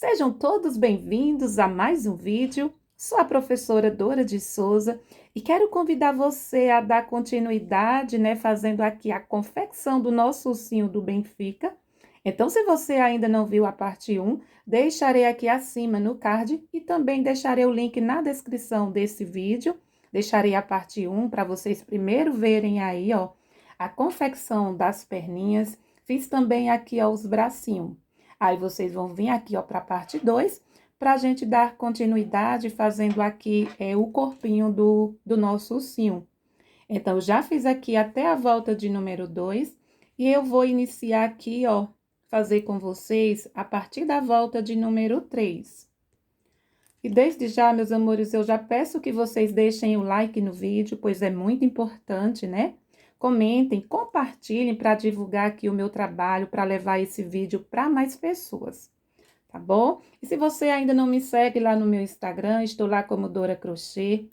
Sejam todos bem-vindos a mais um vídeo. Sou a professora Dora de Souza e quero convidar você a dar continuidade, fazendo aqui a confecção do nosso ursinho do Benfica. Então, se você ainda não viu a parte 1, deixarei aqui acima no card e também deixarei o link na descrição desse vídeo. Deixarei a parte 1 para vocês primeiro verem aí, ó, a confecção das perninhas. Fiz também aqui, ó, os bracinhos. Aí, vocês vão vir aqui, ó, para a parte 2, para a gente dar continuidade, fazendo aqui o corpinho do nosso ursinho. Então, eu já fiz aqui até a volta de número 2, e eu vou iniciar aqui, ó, fazer com vocês a partir da volta de número 3. E desde já, meus amores, eu já peço que vocês deixem o like no vídeo, pois é muito importante, né? Comentem, compartilhem para divulgar aqui o meu trabalho, para levar esse vídeo para mais pessoas, tá bom? E se você ainda não me segue lá no meu Instagram, estou lá como Dora Crochê.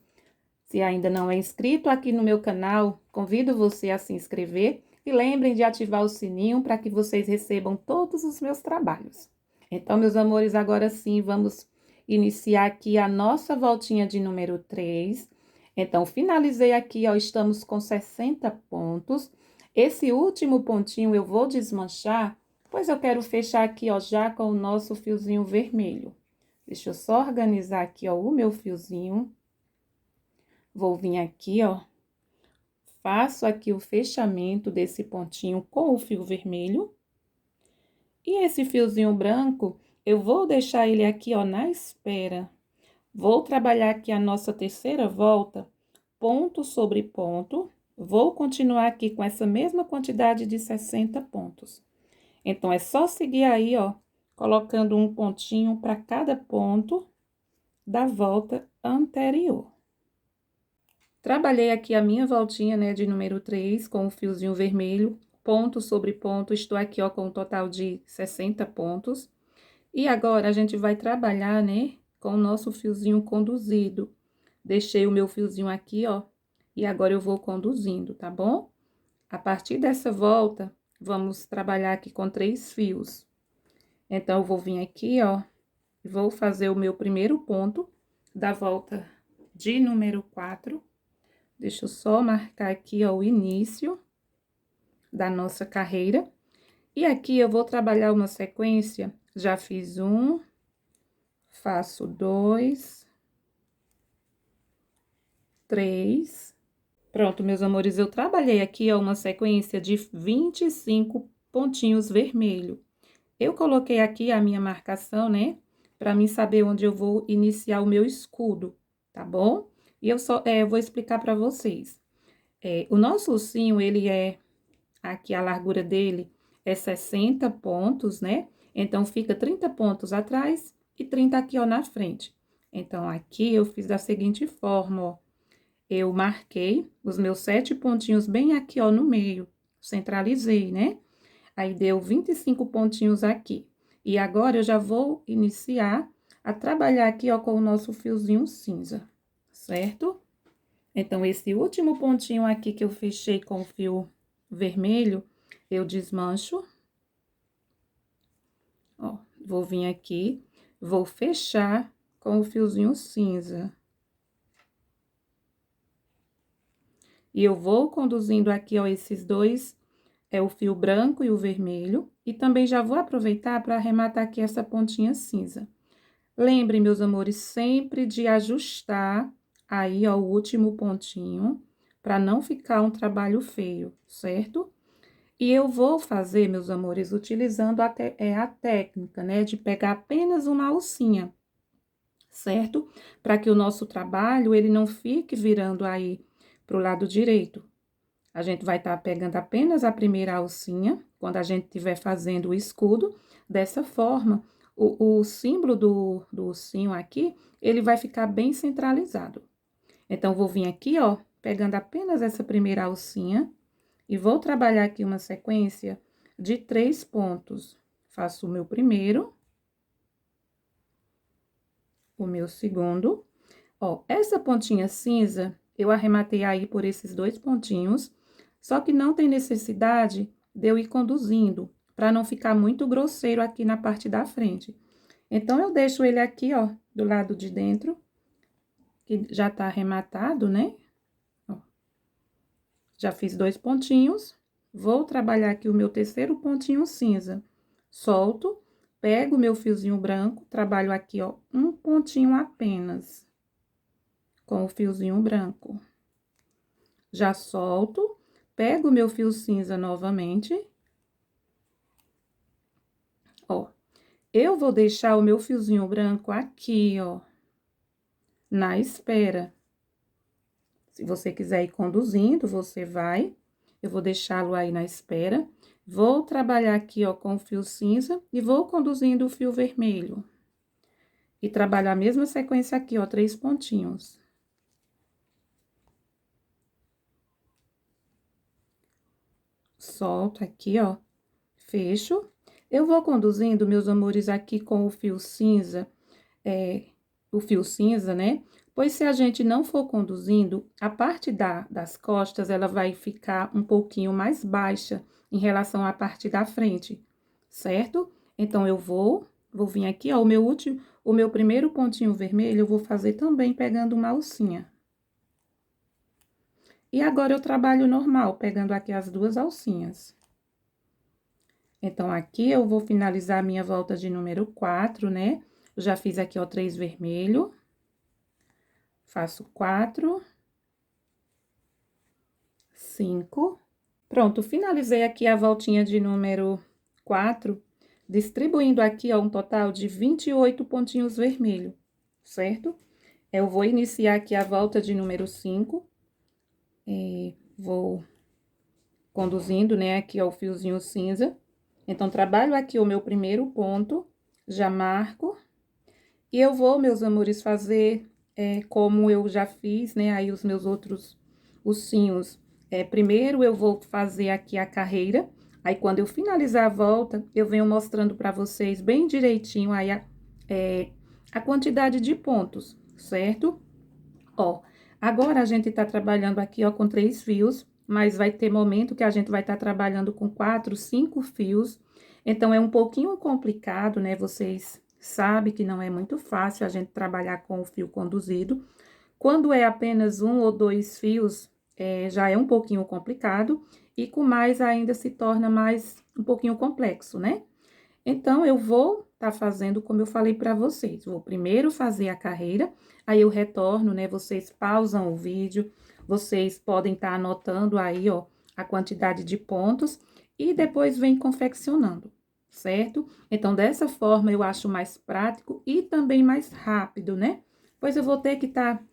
Se ainda não é inscrito aqui no meu canal, convido você a se inscrever e lembrem de ativar o sininho para que vocês recebam todos os meus trabalhos. Então, meus amores, agora sim, vamos iniciar aqui a nossa voltinha de número 3. Então, finalizei aqui, ó, estamos com 60 pontos. Esse último pontinho eu vou desmanchar, pois eu quero fechar aqui, ó, já com o nosso fiozinho vermelho. Deixa eu só organizar aqui, ó, o meu fiozinho. Vou vir aqui, ó, faço aqui o fechamento desse pontinho com o fio vermelho. E esse fiozinho branco, eu vou deixar ele aqui, ó, na espera. Vou trabalhar aqui a nossa terceira volta, ponto sobre ponto. Vou continuar aqui com essa mesma quantidade de 60 pontos. Então, é só seguir aí, ó, colocando um pontinho para cada ponto da volta anterior. Trabalhei aqui a minha voltinha, né, de número 3, com o fiozinho vermelho, ponto sobre ponto. Estou aqui, ó, com um total de 60 pontos. E agora, a gente vai trabalhar, né, com o nosso fiozinho conduzido. Deixei o meu fiozinho aqui, ó, e agora eu vou conduzindo, tá bom? A partir dessa volta, vamos trabalhar aqui com 3 fios. Então, eu vou vir aqui, ó, e vou fazer o meu primeiro ponto da volta de número 4. Deixa eu só marcar aqui, ó, o início da nossa carreira. E aqui eu vou trabalhar uma sequência. Já fiz um, faço 2, 3. Pronto, meus amores, eu trabalhei aqui, ó, uma sequência de 25 pontinhos vermelhos. Eu coloquei aqui a minha marcação, né, para mim saber onde eu vou iniciar o meu escudo, tá bom? E eu vou explicar para vocês. O nosso ursinho, ele aqui a largura dele é 60 pontos, né? Então, fica 30 pontos atrás e 30 aqui, ó, na frente. Então, aqui eu fiz da seguinte forma, ó. Eu marquei os meus 7 pontinhos bem aqui, ó, no meio. Centralizei, né? Aí, deu 25 pontinhos aqui. E agora, eu já vou iniciar a trabalhar aqui, ó, com o nosso fiozinho cinza, certo? Então, esse último pontinho aqui que eu fechei com o fio vermelho, eu desmancho. Ó, vou vir aqui, vou fechar com o fiozinho cinza. E eu vou conduzindo aqui, ó, esses dois, o fio branco e o vermelho. E também já vou aproveitar para arrematar aqui essa pontinha cinza. Lembrem, meus amores, sempre de ajustar aí, ó, o último pontinho, para não ficar um trabalho feio, certo? E eu vou fazer, meus amores, utilizando a técnica, né, de pegar apenas uma alcinha, certo? Para que o nosso trabalho, ele não fique virando aí pro lado direito. A gente vai estar pegando apenas a primeira alcinha, quando a gente estiver fazendo o escudo. Dessa forma, o símbolo do ursinho aqui, ele vai ficar bem centralizado. Então, vou vir aqui, ó, pegando apenas essa primeira alcinha. E vou trabalhar aqui uma sequência de 3 pontos. Faço o meu primeiro, o meu segundo. Ó, essa pontinha cinza, eu arrematei aí por esses 2 pontinhos, só que não tem necessidade de eu ir conduzindo, para não ficar muito grosseiro aqui na parte da frente. Então, eu deixo ele aqui, ó, do lado de dentro, que já tá arrematado, né? Ó, já fiz 2 pontinhos. Vou trabalhar aqui o meu terceiro pontinho cinza. Solto, pego o meu fiozinho branco, trabalho aqui, ó, um pontinho apenas, com o fiozinho branco. Já solto, pego o meu fio cinza novamente. Ó, eu vou deixar o meu fiozinho branco aqui, ó, na espera. Se você quiser ir conduzindo, você vai. Eu vou deixá-lo aí na espera. Vou trabalhar aqui, ó, com o fio cinza e vou conduzindo o fio vermelho. E trabalhar a mesma sequência aqui, ó, 3 pontinhos. Solto aqui, ó, fecho. Eu vou conduzindo, meus amores, aqui com o fio cinza, né? Pois se a gente não for conduzindo, a parte das costas, ela vai ficar um pouquinho mais baixa em relação à parte da frente, certo? Então, vou vir aqui, ó, o meu primeiro pontinho vermelho, eu vou fazer também pegando uma alcinha. E agora, eu trabalho normal, pegando aqui as 2 alcinhas. Então, aqui eu vou finalizar a minha volta de número 4, né? Eu já fiz aqui, ó, 3 vermelho. Faço 4, 5. Pronto, finalizei aqui a voltinha de número 4, distribuindo aqui, ó, um total de 28 pontinhos vermelhos, certo? Eu vou iniciar aqui a volta de número 5. Vou conduzindo, né, aqui, ó, o fiozinho cinza. Então, trabalho aqui o meu primeiro ponto, já marco. E eu vou, meus amores, fazer como eu já fiz, né, aí os meus outros ursinhos. Primeiro, eu vou fazer aqui a carreira. Aí, quando eu finalizar a volta, eu venho mostrando para vocês bem direitinho aí a quantidade de pontos, certo? Ó, agora a gente tá trabalhando aqui, ó, com 3 fios, mas vai ter momento que a gente vai estar trabalhando com 4, 5 fios. Então, é um pouquinho complicado, né? Vocês sabem que não é muito fácil a gente trabalhar com o fio conduzido. Quando é apenas 1 ou 2 fios, já é um pouquinho complicado. E com mais ainda se torna mais um pouquinho complexo, né? Então, eu vou tá fazendo como eu falei para vocês. Vou primeiro fazer a carreira, aí eu retorno, né? Vocês pausam o vídeo, vocês podem estar anotando aí, ó, a quantidade de pontos e depois vem confeccionando, certo? Então, dessa forma, eu acho mais prático e também mais rápido, né? Pois eu vou ter que estar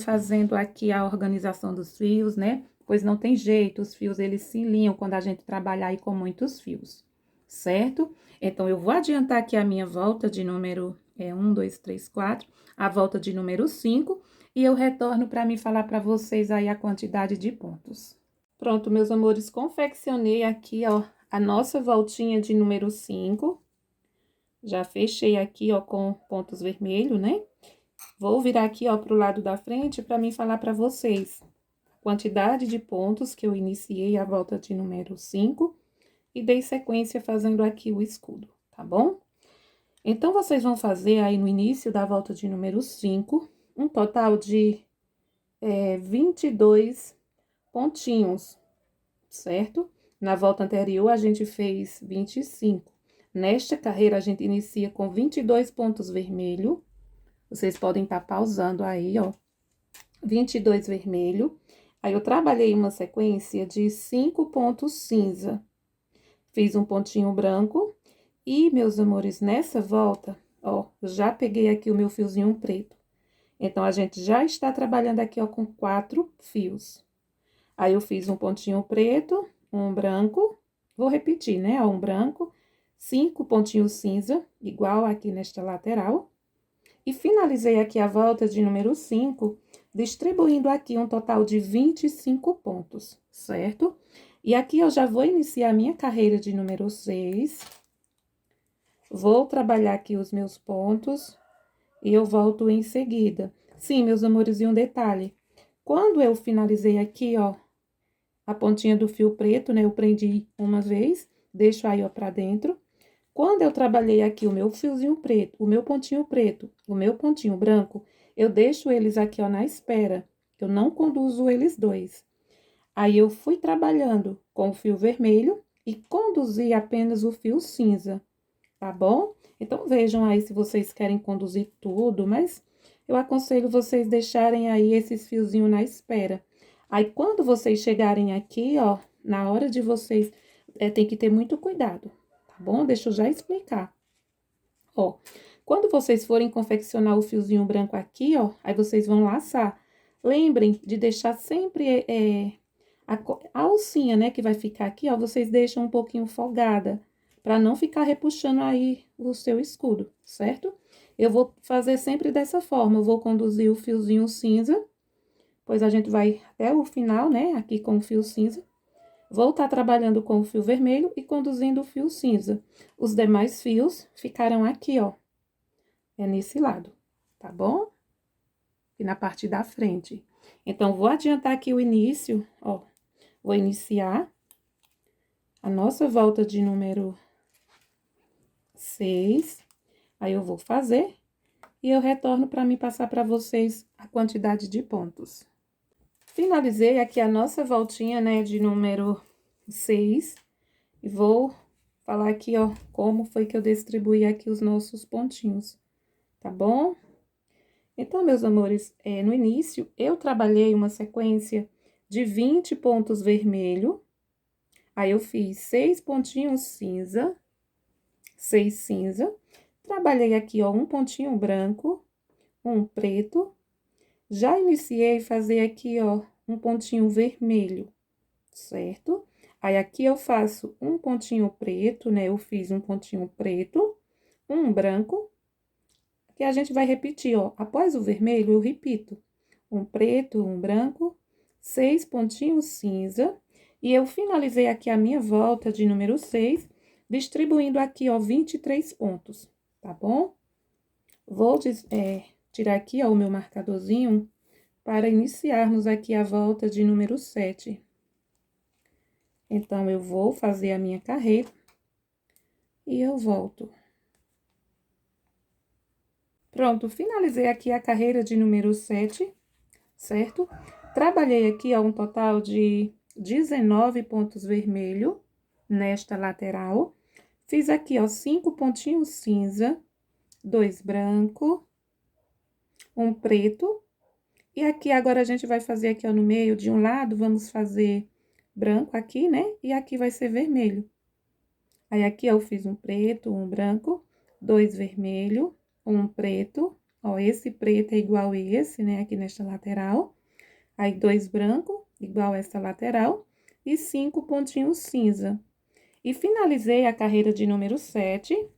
fazendo aqui a organização dos fios, né? Pois não tem jeito, os fios, eles se linham quando a gente trabalhar aí com muitos fios, certo? Então, eu vou adiantar aqui a minha volta de número 1, 2, 3, 4, a volta de número 5, e eu retorno para me falar para vocês aí a quantidade de pontos. Pronto, meus amores, confeccionei aqui, ó, a nossa voltinha de número 5. Já fechei aqui, ó, com pontos vermelhos, né? Vou virar aqui, ó, pro lado da frente para mim falar para vocês a quantidade de pontos que eu iniciei a volta de número 5 e dei sequência fazendo aqui o escudo, tá bom? Então, vocês vão fazer aí no início da volta de número 5, um total de 22 pontinhos, certo? Na volta anterior, a gente fez 25. Nesta carreira, a gente inicia com 22 pontos vermelhos. Vocês podem estar pausando aí, ó. 22 vermelho. Aí, eu trabalhei uma sequência de 5 pontos cinza. Fiz um pontinho branco. E, meus amores, nessa volta, ó, já peguei aqui o meu fiozinho preto. Então, a gente já está trabalhando aqui, ó, com 4 fios. Aí, eu fiz um pontinho preto, um branco, vou repetir, né? Ó, um branco, 5 pontinhos cinza, igual aqui nesta lateral. E finalizei aqui a volta de número 5, distribuindo aqui um total de 25 pontos, certo? E aqui eu já vou iniciar a minha carreira de número 6. Vou trabalhar aqui os meus pontos e eu volto em seguida. Sim, meus amores, e um detalhe. Quando eu finalizei aqui, ó, a pontinha do fio preto, né, eu prendi uma vez, deixo aí, ó, pra dentro. Quando eu trabalhei aqui o meu fiozinho preto, o meu pontinho preto, o meu pontinho branco, eu deixo eles aqui, ó, na espera. Eu não conduzo eles dois. Aí, eu fui trabalhando com o fio vermelho e conduzi apenas o fio cinza, tá bom? Então, vejam aí se vocês querem conduzir tudo, mas eu aconselho vocês deixarem aí esses fiozinhos na espera. Aí, quando vocês chegarem aqui, ó, na hora de vocês, tem que ter muito cuidado, tá bom? Deixa eu já explicar. Ó, quando vocês forem confeccionar o fiozinho branco aqui, ó, aí vocês vão laçar. Lembrem de deixar sempre a alcinha, né, que vai ficar aqui, ó, vocês deixam um pouquinho folgada, para não ficar repuxando aí o seu escudo, certo? Eu vou fazer sempre dessa forma, eu vou conduzir o fiozinho cinza, pois a gente vai até o final, né, aqui com o fio cinza. Vou estar trabalhando com o fio vermelho e conduzindo o fio cinza. Os demais fios ficarão aqui, ó, nesse lado, tá bom? E na parte da frente. Então, vou adiantar aqui o início, ó. Vou iniciar a nossa volta de número 6. Aí, eu vou fazer e eu retorno para me passar para vocês a quantidade de pontos. Finalizei aqui a nossa voltinha, né, de número 6. E vou falar aqui, ó, como foi que eu distribuí aqui os nossos pontinhos, tá bom? Então, meus amores, no início, eu trabalhei uma sequência de 20 pontos vermelho. Aí, eu fiz 6 pontinhos cinza, 6 cinza. Trabalhei aqui, ó, um pontinho branco, um preto. Já iniciei fazer aqui, ó, um pontinho vermelho, certo? Aí, aqui eu faço um pontinho preto, né? Eu fiz um pontinho preto, um branco. Que a gente vai repetir, ó. Após o vermelho, eu repito. Um preto, um branco, 6 pontinhos cinza. E eu finalizei aqui a minha volta de número 6, distribuindo aqui, ó, 23 pontos, tá bom? Vou tirar aqui, ó, o meu marcadorzinho para iniciarmos aqui a volta de número 7. Então, eu vou fazer a minha carreira e eu volto. Pronto, finalizei aqui a carreira de número 7, certo? Trabalhei aqui, ó, um total de 19 pontos vermelho nesta lateral. Fiz aqui, ó, 5 pontinhos cinza, 2 branco, um preto. E aqui, agora, a gente vai fazer aqui, ó, no meio, de um lado, vamos fazer branco aqui, né? E aqui vai ser vermelho. Aí, aqui, ó, eu fiz um preto, um branco, 2 vermelho, um preto. Ó, esse preto é igual a esse, né? Aqui nesta lateral. Aí, 2 branco, igual essa lateral. E 5 pontinhos cinza. E finalizei a carreira de número 7,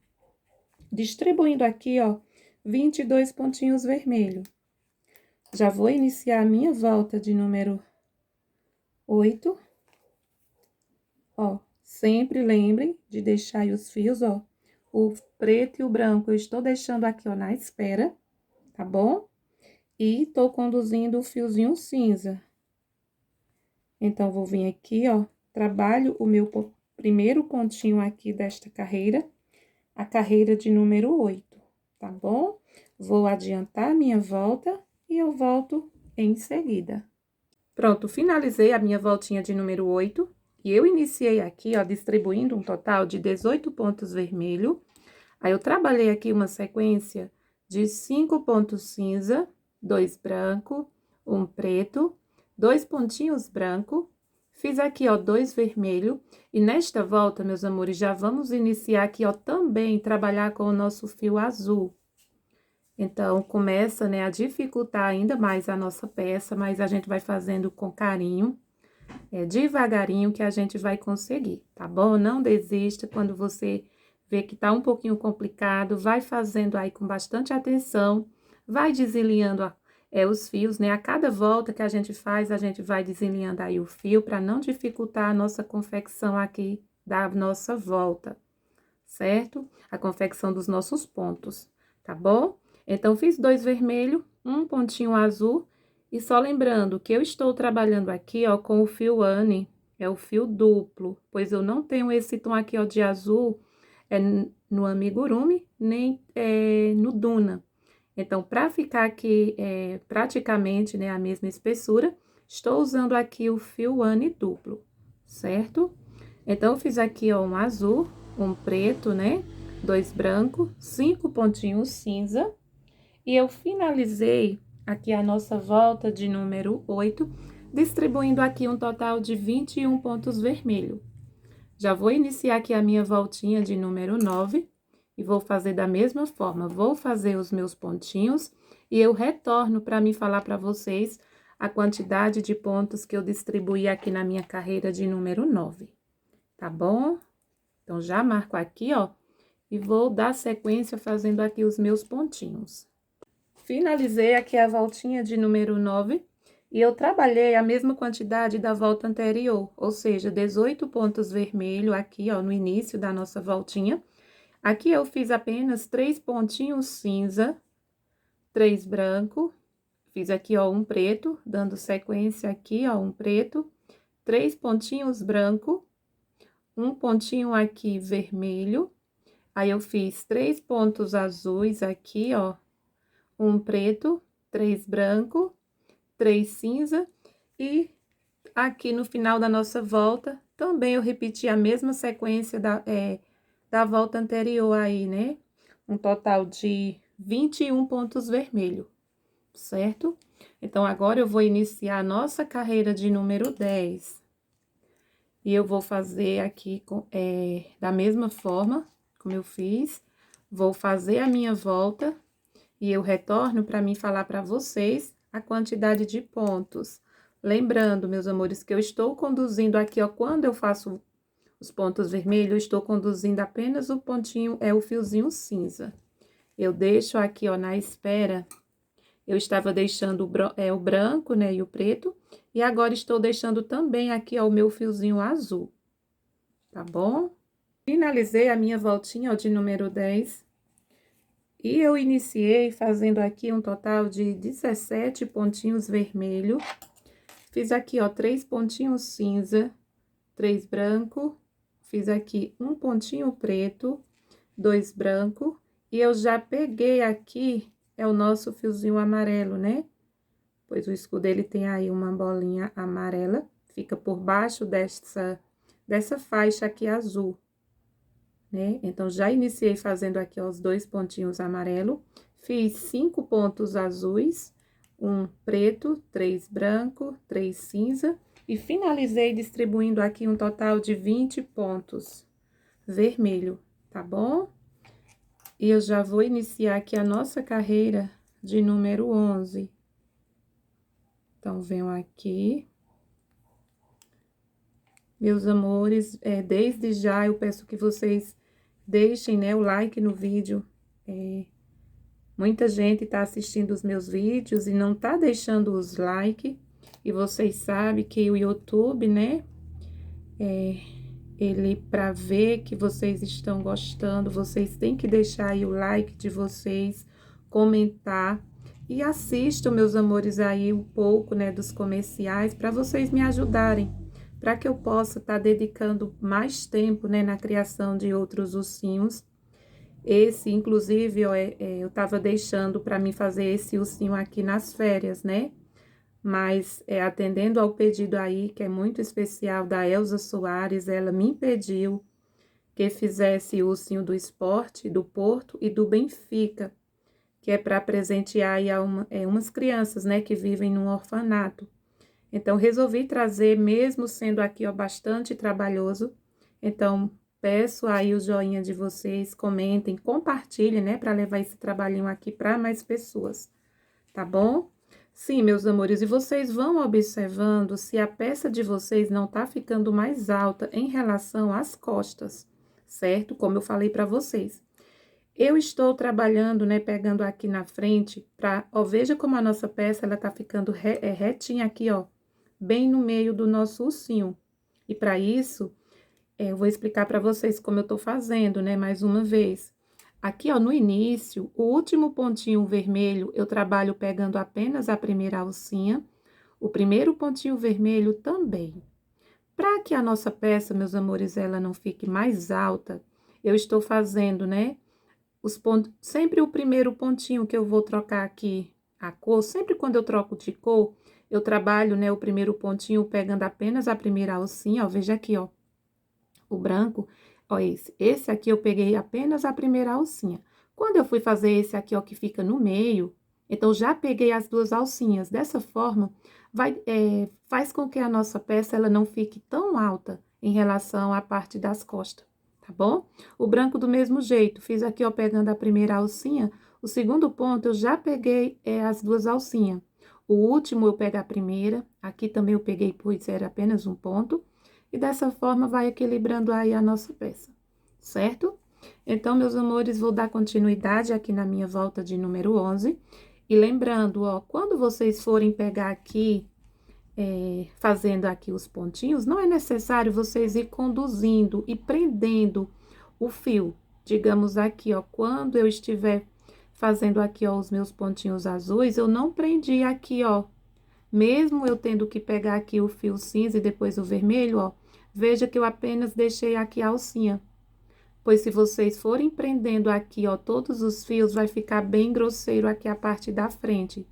distribuindo aqui, ó, 22 pontinhos vermelhos. Já vou iniciar a minha volta de número 8. Ó, sempre lembrem de deixar aí os fios, ó, o preto e o branco eu estou deixando aqui, ó, na espera, tá bom? E tô conduzindo o fiozinho cinza. Então, vou vir aqui, ó, trabalho o meu primeiro pontinho aqui desta carreira, a carreira de número 8, tá bom? Vou adiantar a minha volta e eu volto em seguida. Pronto, finalizei a minha voltinha de número 8 e eu iniciei aqui, ó, distribuindo um total de 18 pontos vermelho. Aí, eu trabalhei aqui uma sequência de 5 pontos cinza, 2 branco, um preto, 2 pontinhos branco. Fiz aqui, ó, 2 vermelho. E nesta volta, meus amores, já vamos iniciar aqui, ó, também trabalhar com o nosso fio azul. Então, começa, né, a dificultar ainda mais a nossa peça, mas a gente vai fazendo com carinho, devagarinho que a gente vai conseguir, tá bom? Não desista quando você vê que tá um pouquinho complicado, vai fazendo aí com bastante atenção, vai desenlinhando os fios, né? A cada volta que a gente faz, a gente vai desenlinhando aí o fio para não dificultar a nossa confecção aqui da nossa volta, certo? A confecção dos nossos pontos, tá bom? Então, fiz 2 vermelhos, um pontinho azul, e só lembrando que eu estou trabalhando aqui, ó, com o fio Anne, é o fio duplo, pois eu não tenho esse tom aqui, ó, de azul, no amigurumi, nem no duna. Então, para ficar aqui praticamente, né, a mesma espessura, estou usando aqui o fio One duplo, certo? Então, eu fiz aqui, ó, um azul, um preto, né, 2 branco, 5 pontinhos cinza. E eu finalizei aqui a nossa volta de número 8, distribuindo aqui um total de 21 pontos vermelhos. Já vou iniciar aqui a minha voltinha de número 9 e vou fazer da mesma forma. Vou fazer os meus pontinhos e eu retorno para me falar para vocês a quantidade de pontos que eu distribuí aqui na minha carreira de número 9, tá bom? Então, já marco aqui, ó, e vou dar sequência fazendo aqui os meus pontinhos. Finalizei aqui a voltinha de número 9 e eu trabalhei a mesma quantidade da volta anterior, ou seja, 18 pontos vermelhos aqui, ó, no início da nossa voltinha. Aqui eu fiz apenas 3 pontinhos cinza, 3 branco, fiz aqui, ó, um preto, dando sequência aqui, ó, um preto, 3 pontinhos branco, um pontinho aqui vermelho, aí eu fiz 3 pontos azuis aqui, ó, um preto, 3 branco, 3 cinza e aqui no final da nossa volta, também eu repeti a mesma sequência da volta anterior aí, né? Um total de 21 pontos vermelhos, certo? Então, agora eu vou iniciar a nossa carreira de número 10. E eu vou fazer aqui da mesma forma como eu fiz, vou fazer a minha volta e eu retorno para mim falar para vocês a quantidade de pontos. Lembrando, meus amores, que eu estou conduzindo aqui, ó, quando eu faço os pontos vermelhos, eu estou conduzindo apenas o pontinho, o fiozinho cinza. Eu deixo aqui, ó, na espera, eu estava deixando o branco, né, e o preto, e agora estou deixando também aqui, ó, o meu fiozinho azul, tá bom? Finalizei a minha voltinha, ó, de número 10. E eu iniciei fazendo aqui um total de 17 pontinhos vermelhos. Fiz aqui, ó, 3 pontinhos cinza, 3 branco. Fiz aqui um pontinho preto, 2 branco. E eu já peguei aqui, o nosso fiozinho amarelo, né? Pois o escudo, ele tem aí uma bolinha amarela. Fica por baixo dessa faixa aqui azul, né? Então, já iniciei fazendo aqui, ó, os 2 pontinhos amarelo, fiz 5 pontos azuis, um preto, 3 branco, 3 cinza, e finalizei distribuindo aqui um total de 20 pontos vermelho, tá bom? E eu já vou iniciar aqui a nossa carreira de número 11. Então, venho aqui. Meus amores, desde já eu peço que vocês deixem, né, o like no vídeo. Muita gente tá assistindo os meus vídeos e não tá deixando os like. E vocês sabem que o YouTube, né, ele, para ver que vocês estão gostando, vocês têm que deixar aí o like de vocês, comentar. E assistam, meus amores, aí um pouco, né, dos comerciais, para vocês me ajudarem, para que eu possa estar dedicando mais tempo, né, na criação de outros ursinhos. Esse, inclusive, ó, eu tava deixando para mim fazer esse ursinho aqui nas férias, né? Mas, atendendo ao pedido aí, que é muito especial, da Elza Soares, ela me pediu que fizesse o ursinho do esporte, do Porto e do Benfica, que é para presentear aí umas crianças, né, que vivem num orfanato. Então, resolvi trazer, mesmo sendo aqui, ó, bastante trabalhoso. Então, peço aí o joinha de vocês, comentem, compartilhem, né, para levar esse trabalhinho aqui para mais pessoas, tá bom? Sim, meus amores, e vocês vão observando se a peça de vocês não tá ficando mais alta em relação às costas, certo? Como eu falei para vocês. Eu estou trabalhando, né, pegando aqui na frente, veja como a nossa peça, ela tá ficando retinha aqui, ó, bem no meio do nosso ursinho. E para isso, eu vou explicar para vocês como eu tô fazendo, né, mais uma vez. Aqui, ó, no início, o último pontinho vermelho, eu trabalho pegando apenas a primeira alcinha, o primeiro pontinho vermelho também. Para que a nossa peça, meus amores, ela não fique mais alta, eu estou fazendo, né, os pontos, sempre o primeiro pontinho que eu vou trocar aqui a cor, sempre quando eu troco de cor, eu trabalho, né, o primeiro pontinho pegando apenas a primeira alcinha, ó, veja aqui, ó, o branco, ó, esse aqui eu peguei apenas a primeira alcinha. Quando eu fui fazer esse aqui, ó, que fica no meio, então já peguei as duas alcinhas. Dessa forma, faz com que a nossa peça, ela não fique tão alta em relação à parte das costas, tá bom? O branco do mesmo jeito, fiz aqui, ó, pegando a primeira alcinha, o segundo ponto eu já peguei as duas alcinhas. O último eu pego a primeira, aqui também eu peguei, pois era apenas um ponto, e dessa forma vai equilibrando aí a nossa peça, certo? Então, meus amores, vou dar continuidade aqui na minha volta de número 11. E lembrando, ó, quando vocês forem pegar aqui, fazendo aqui os pontinhos, não é necessário vocês ir conduzindo e prendendo o fio. Digamos aqui, ó, quando eu estiver fazendo aqui, ó, os meus pontinhos azuis, eu não prendi aqui, ó. Mesmo eu tendo que pegar aqui o fio cinza e depois o vermelho, ó, veja que eu apenas deixei aqui a alcinha. Pois se vocês forem prendendo aqui, ó, todos os fios, vai ficar bem grosseiro aqui a parte da frente,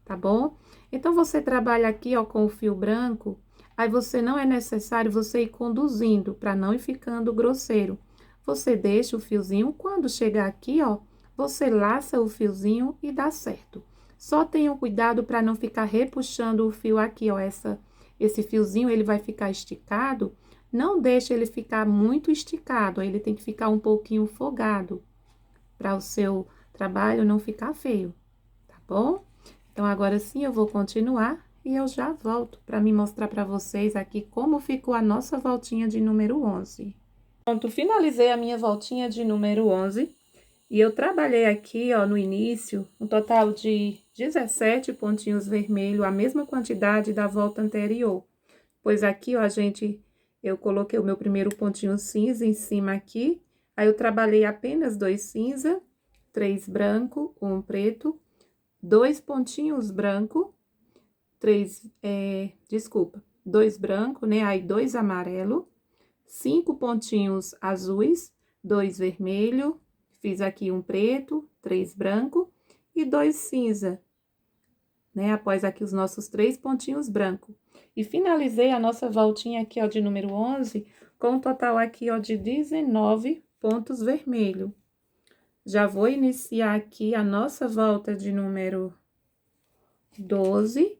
tá bom? Então, você trabalha aqui, ó, com o fio branco, aí você não é necessário você ir conduzindo, para não ir ficando grosseiro. Você deixa o fiozinho, quando chegar aqui, ó, você laça o fiozinho e dá certo. Só tenham cuidado para não ficar repuxando o fio aqui, ó, esse fiozinho, ele vai ficar esticado, não deixe ele ficar muito esticado, ele tem que ficar um pouquinho folgado, para o seu trabalho não ficar feio, tá bom? Então, agora sim, eu vou continuar e eu já volto para me mostrar para vocês aqui como ficou a nossa voltinha de número 11. Pronto, finalizei a minha voltinha de número 11 e eu trabalhei aqui, ó, no início, um total de 17 pontinhos vermelhos, a mesma quantidade da volta anterior. Pois aqui, ó, eu coloquei o meu primeiro pontinho cinza em cima aqui, aí eu trabalhei apenas 2 cinza, 3 branco, 1 preto, 2 pontinhos branco, 2 branco, né? Aí 2 amarelo, 5 pontinhos azuis, 2 vermelho, fiz aqui um preto, 3 branco e 2 cinza, né? Após aqui os nossos 3 pontinhos branco. E finalizei a nossa voltinha aqui, ó, de número 11, com um total aqui, ó, de 19 pontos vermelho. Já vou iniciar aqui a nossa volta de número 12,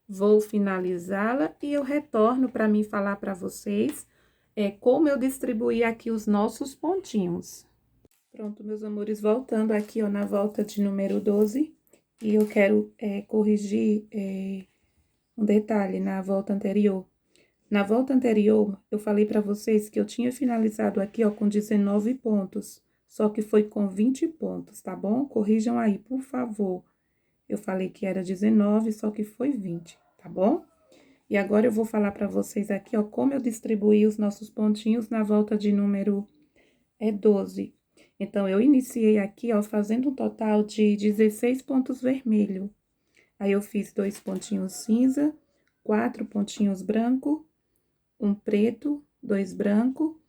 vou finalizá-la e eu retorno para mim falar para vocês como eu distribuí aqui os nossos pontinhos. Pronto, meus amores, voltando aqui, ó, na volta de número 12, e eu quero corrigir um detalhe na volta anterior. Na volta anterior, eu falei para vocês que eu tinha finalizado aqui, ó, com 19 pontos, só que foi com 20 pontos, tá bom? Corrijam aí, por favor. Eu falei que era 19, só que foi 20, tá bom? E agora eu vou falar para vocês aqui, ó, como eu distribuí os nossos pontinhos na volta de número 12. Então, eu iniciei aqui, ó, fazendo um total de 16 pontos vermelho. Aí, eu fiz 2 pontinhos cinza, 4 pontinhos branco, 1 preto, 2 branco,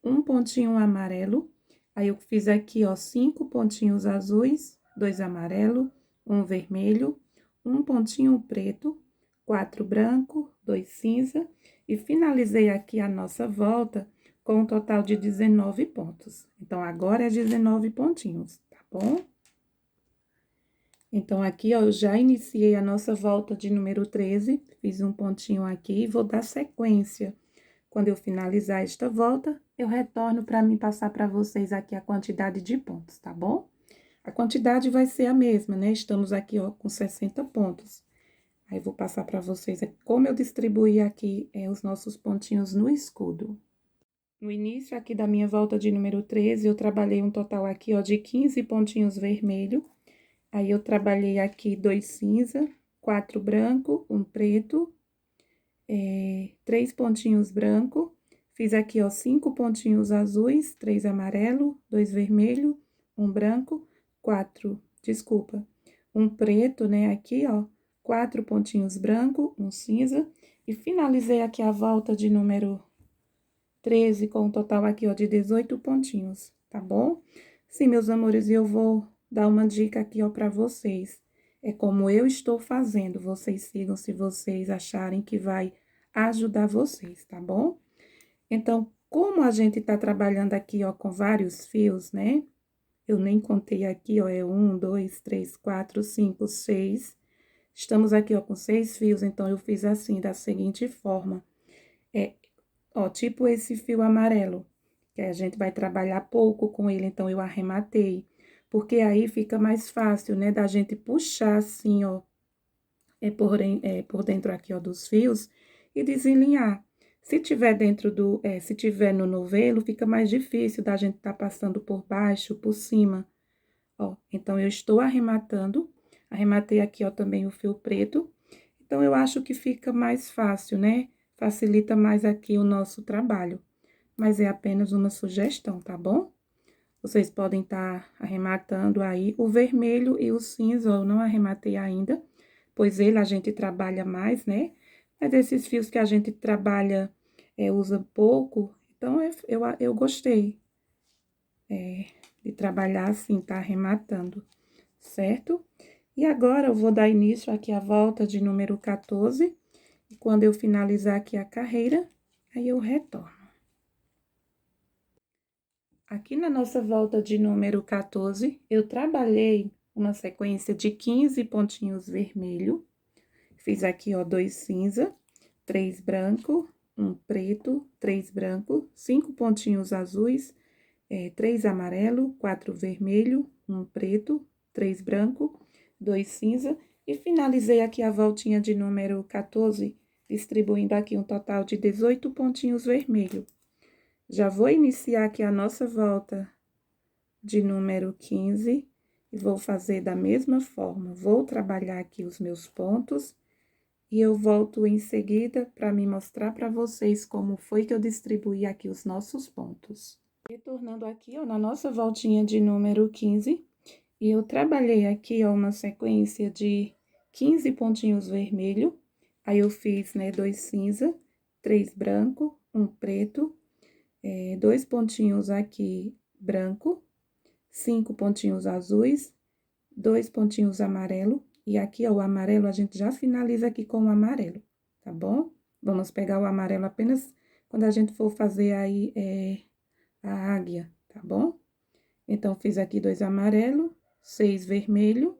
1 pontinho amarelo. Aí, eu fiz aqui, ó, 5 pontinhos azuis, 2 amarelo, 1 vermelho, 1 pontinho preto, 4 branco, 2 cinza. E finalizei aqui a nossa volta com um total de 19 pontos. Então, agora é 19 pontinhos, tá bom? Então, aqui, ó, eu já iniciei a nossa volta de número 13, fiz um pontinho aqui e vou dar sequência. Quando eu finalizar esta volta, eu retorno para mim passar para vocês aqui a quantidade de pontos, tá bom? A quantidade vai ser a mesma, né? Estamos aqui, ó, com 60 pontos. Aí, vou passar para vocês como eu distribuí aqui os nossos pontinhos no escudo. No início aqui da minha volta de número 13, eu trabalhei um total aqui, ó, de 15 pontinhos vermelho. Aí, eu trabalhei aqui 2 cinza, 4 branco, 1 preto, 3 pontinhos branco. Fiz aqui, ó, 5 pontinhos azuis, 3 amarelo, 2 vermelho, 1 branco, 1 preto, né, aqui, ó, 4 pontinhos branco, 1 cinza. E finalizei aqui a volta de número 13, com um total aqui, ó, de 18 pontinhos, tá bom? Sim, meus amores, eu vou dar uma dica aqui, ó, pra vocês. É como eu estou fazendo, vocês sigam se vocês acharem que vai ajudar vocês, tá bom? Então, como a gente tá trabalhando aqui, ó, com vários fios, né? Eu nem contei aqui, ó, é 1, 2, 3, 4, 5, 6. Estamos aqui, ó, com 6 fios, então, eu fiz assim, da seguinte forma. Ó, tipo esse fio amarelo, que a gente vai trabalhar pouco com ele, então, eu arrematei. Porque aí fica mais fácil, né, da gente puxar assim, ó, por dentro aqui, ó, dos fios e desenlinhar. Se tiver se tiver no novelo, fica mais difícil da gente tá passando por baixo, por cima. Ó, então, eu estou arrematando, arrematei aqui, ó, também o fio preto. Então, eu acho que fica mais fácil, né? Facilita mais aqui o nosso trabalho. Mas é apenas uma sugestão, tá bom? Vocês podem estar arrematando aí o vermelho e o cinza, eu não arrematei ainda, pois ele a gente trabalha mais, né? Mas esses fios que a gente trabalha, usa pouco, então eu gostei de trabalhar assim, tá arrematando, certo? E agora eu vou dar início aqui à volta de número 14, e quando eu finalizar aqui a carreira, aí eu retorno. Aqui na nossa volta de número 14, eu trabalhei uma sequência de 15 pontinhos vermelho. Fiz aqui, ó, 2 cinza, 3 branco, 1 preto, 3 branco, 5 pontinhos azuis, 3 amarelo, 4 vermelho, 1 preto, 3 branco, 2 cinza. E finalizei aqui a voltinha de número 14, distribuindo aqui um total de 18 pontinhos vermelho. Já vou iniciar aqui a nossa volta de número 15 e vou fazer da mesma forma. Vou trabalhar aqui os meus pontos e eu volto em seguida para me mostrar para vocês como foi que eu distribuí aqui os nossos pontos. Retornando aqui, ó, na nossa voltinha de número 15, e eu trabalhei aqui, ó, uma sequência de 15 pontinhos vermelho, aí eu fiz, né, 2 cinza, 3 branco, 1 preto, 2 pontinhos aqui branco, 5 pontinhos azuis, 2 pontinhos amarelo, e aqui, ó, o amarelo, a gente já finaliza aqui com o amarelo, tá bom? Vamos pegar o amarelo apenas quando a gente for fazer aí, a águia, tá bom? Então, fiz aqui 2 amarelo, 6 vermelho,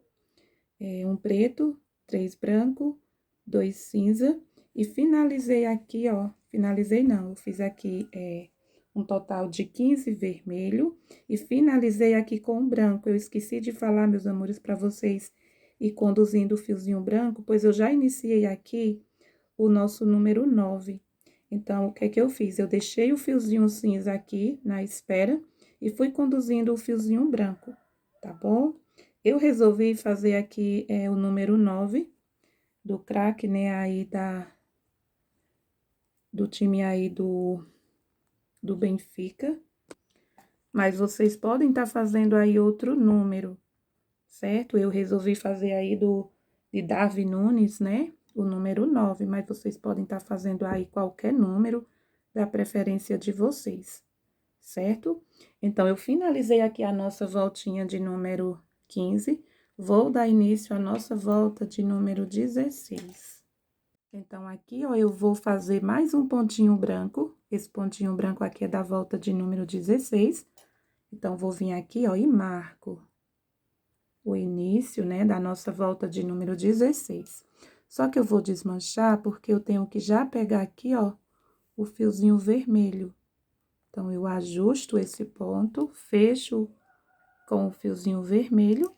1 preto, 3 branco, 2 cinza, e finalizei aqui, ó, finalizei não, eu fiz aqui, um total de 15 vermelho, e finalizei aqui com o branco. Eu esqueci de falar, meus amores, para vocês ir conduzindo o fiozinho branco, pois eu já iniciei aqui o nosso número 9. Então, o que é que eu fiz? Eu deixei o fiozinho cinza aqui na espera e fui conduzindo o fiozinho branco, tá bom? Eu resolvi fazer aqui o número 9 do craque, né, aí do time aí do Benfica. Mas vocês podem estar fazendo aí outro número, certo? Eu resolvi fazer aí de Darwin Nunes, né? O número 9, mas vocês podem estar fazendo aí qualquer número da preferência de vocês, certo? Então, eu finalizei aqui a nossa voltinha de número 15, vou dar início à nossa volta de número 16. Então, aqui, ó, eu vou fazer mais um pontinho branco, esse pontinho branco aqui é da volta de número 16, então, vou vir aqui, ó, e marco o início, né, da nossa volta de número 16. Só que eu vou desmanchar porque eu tenho que já pegar aqui, ó, o fiozinho vermelho. Então, eu ajusto esse ponto, fecho com o fiozinho vermelho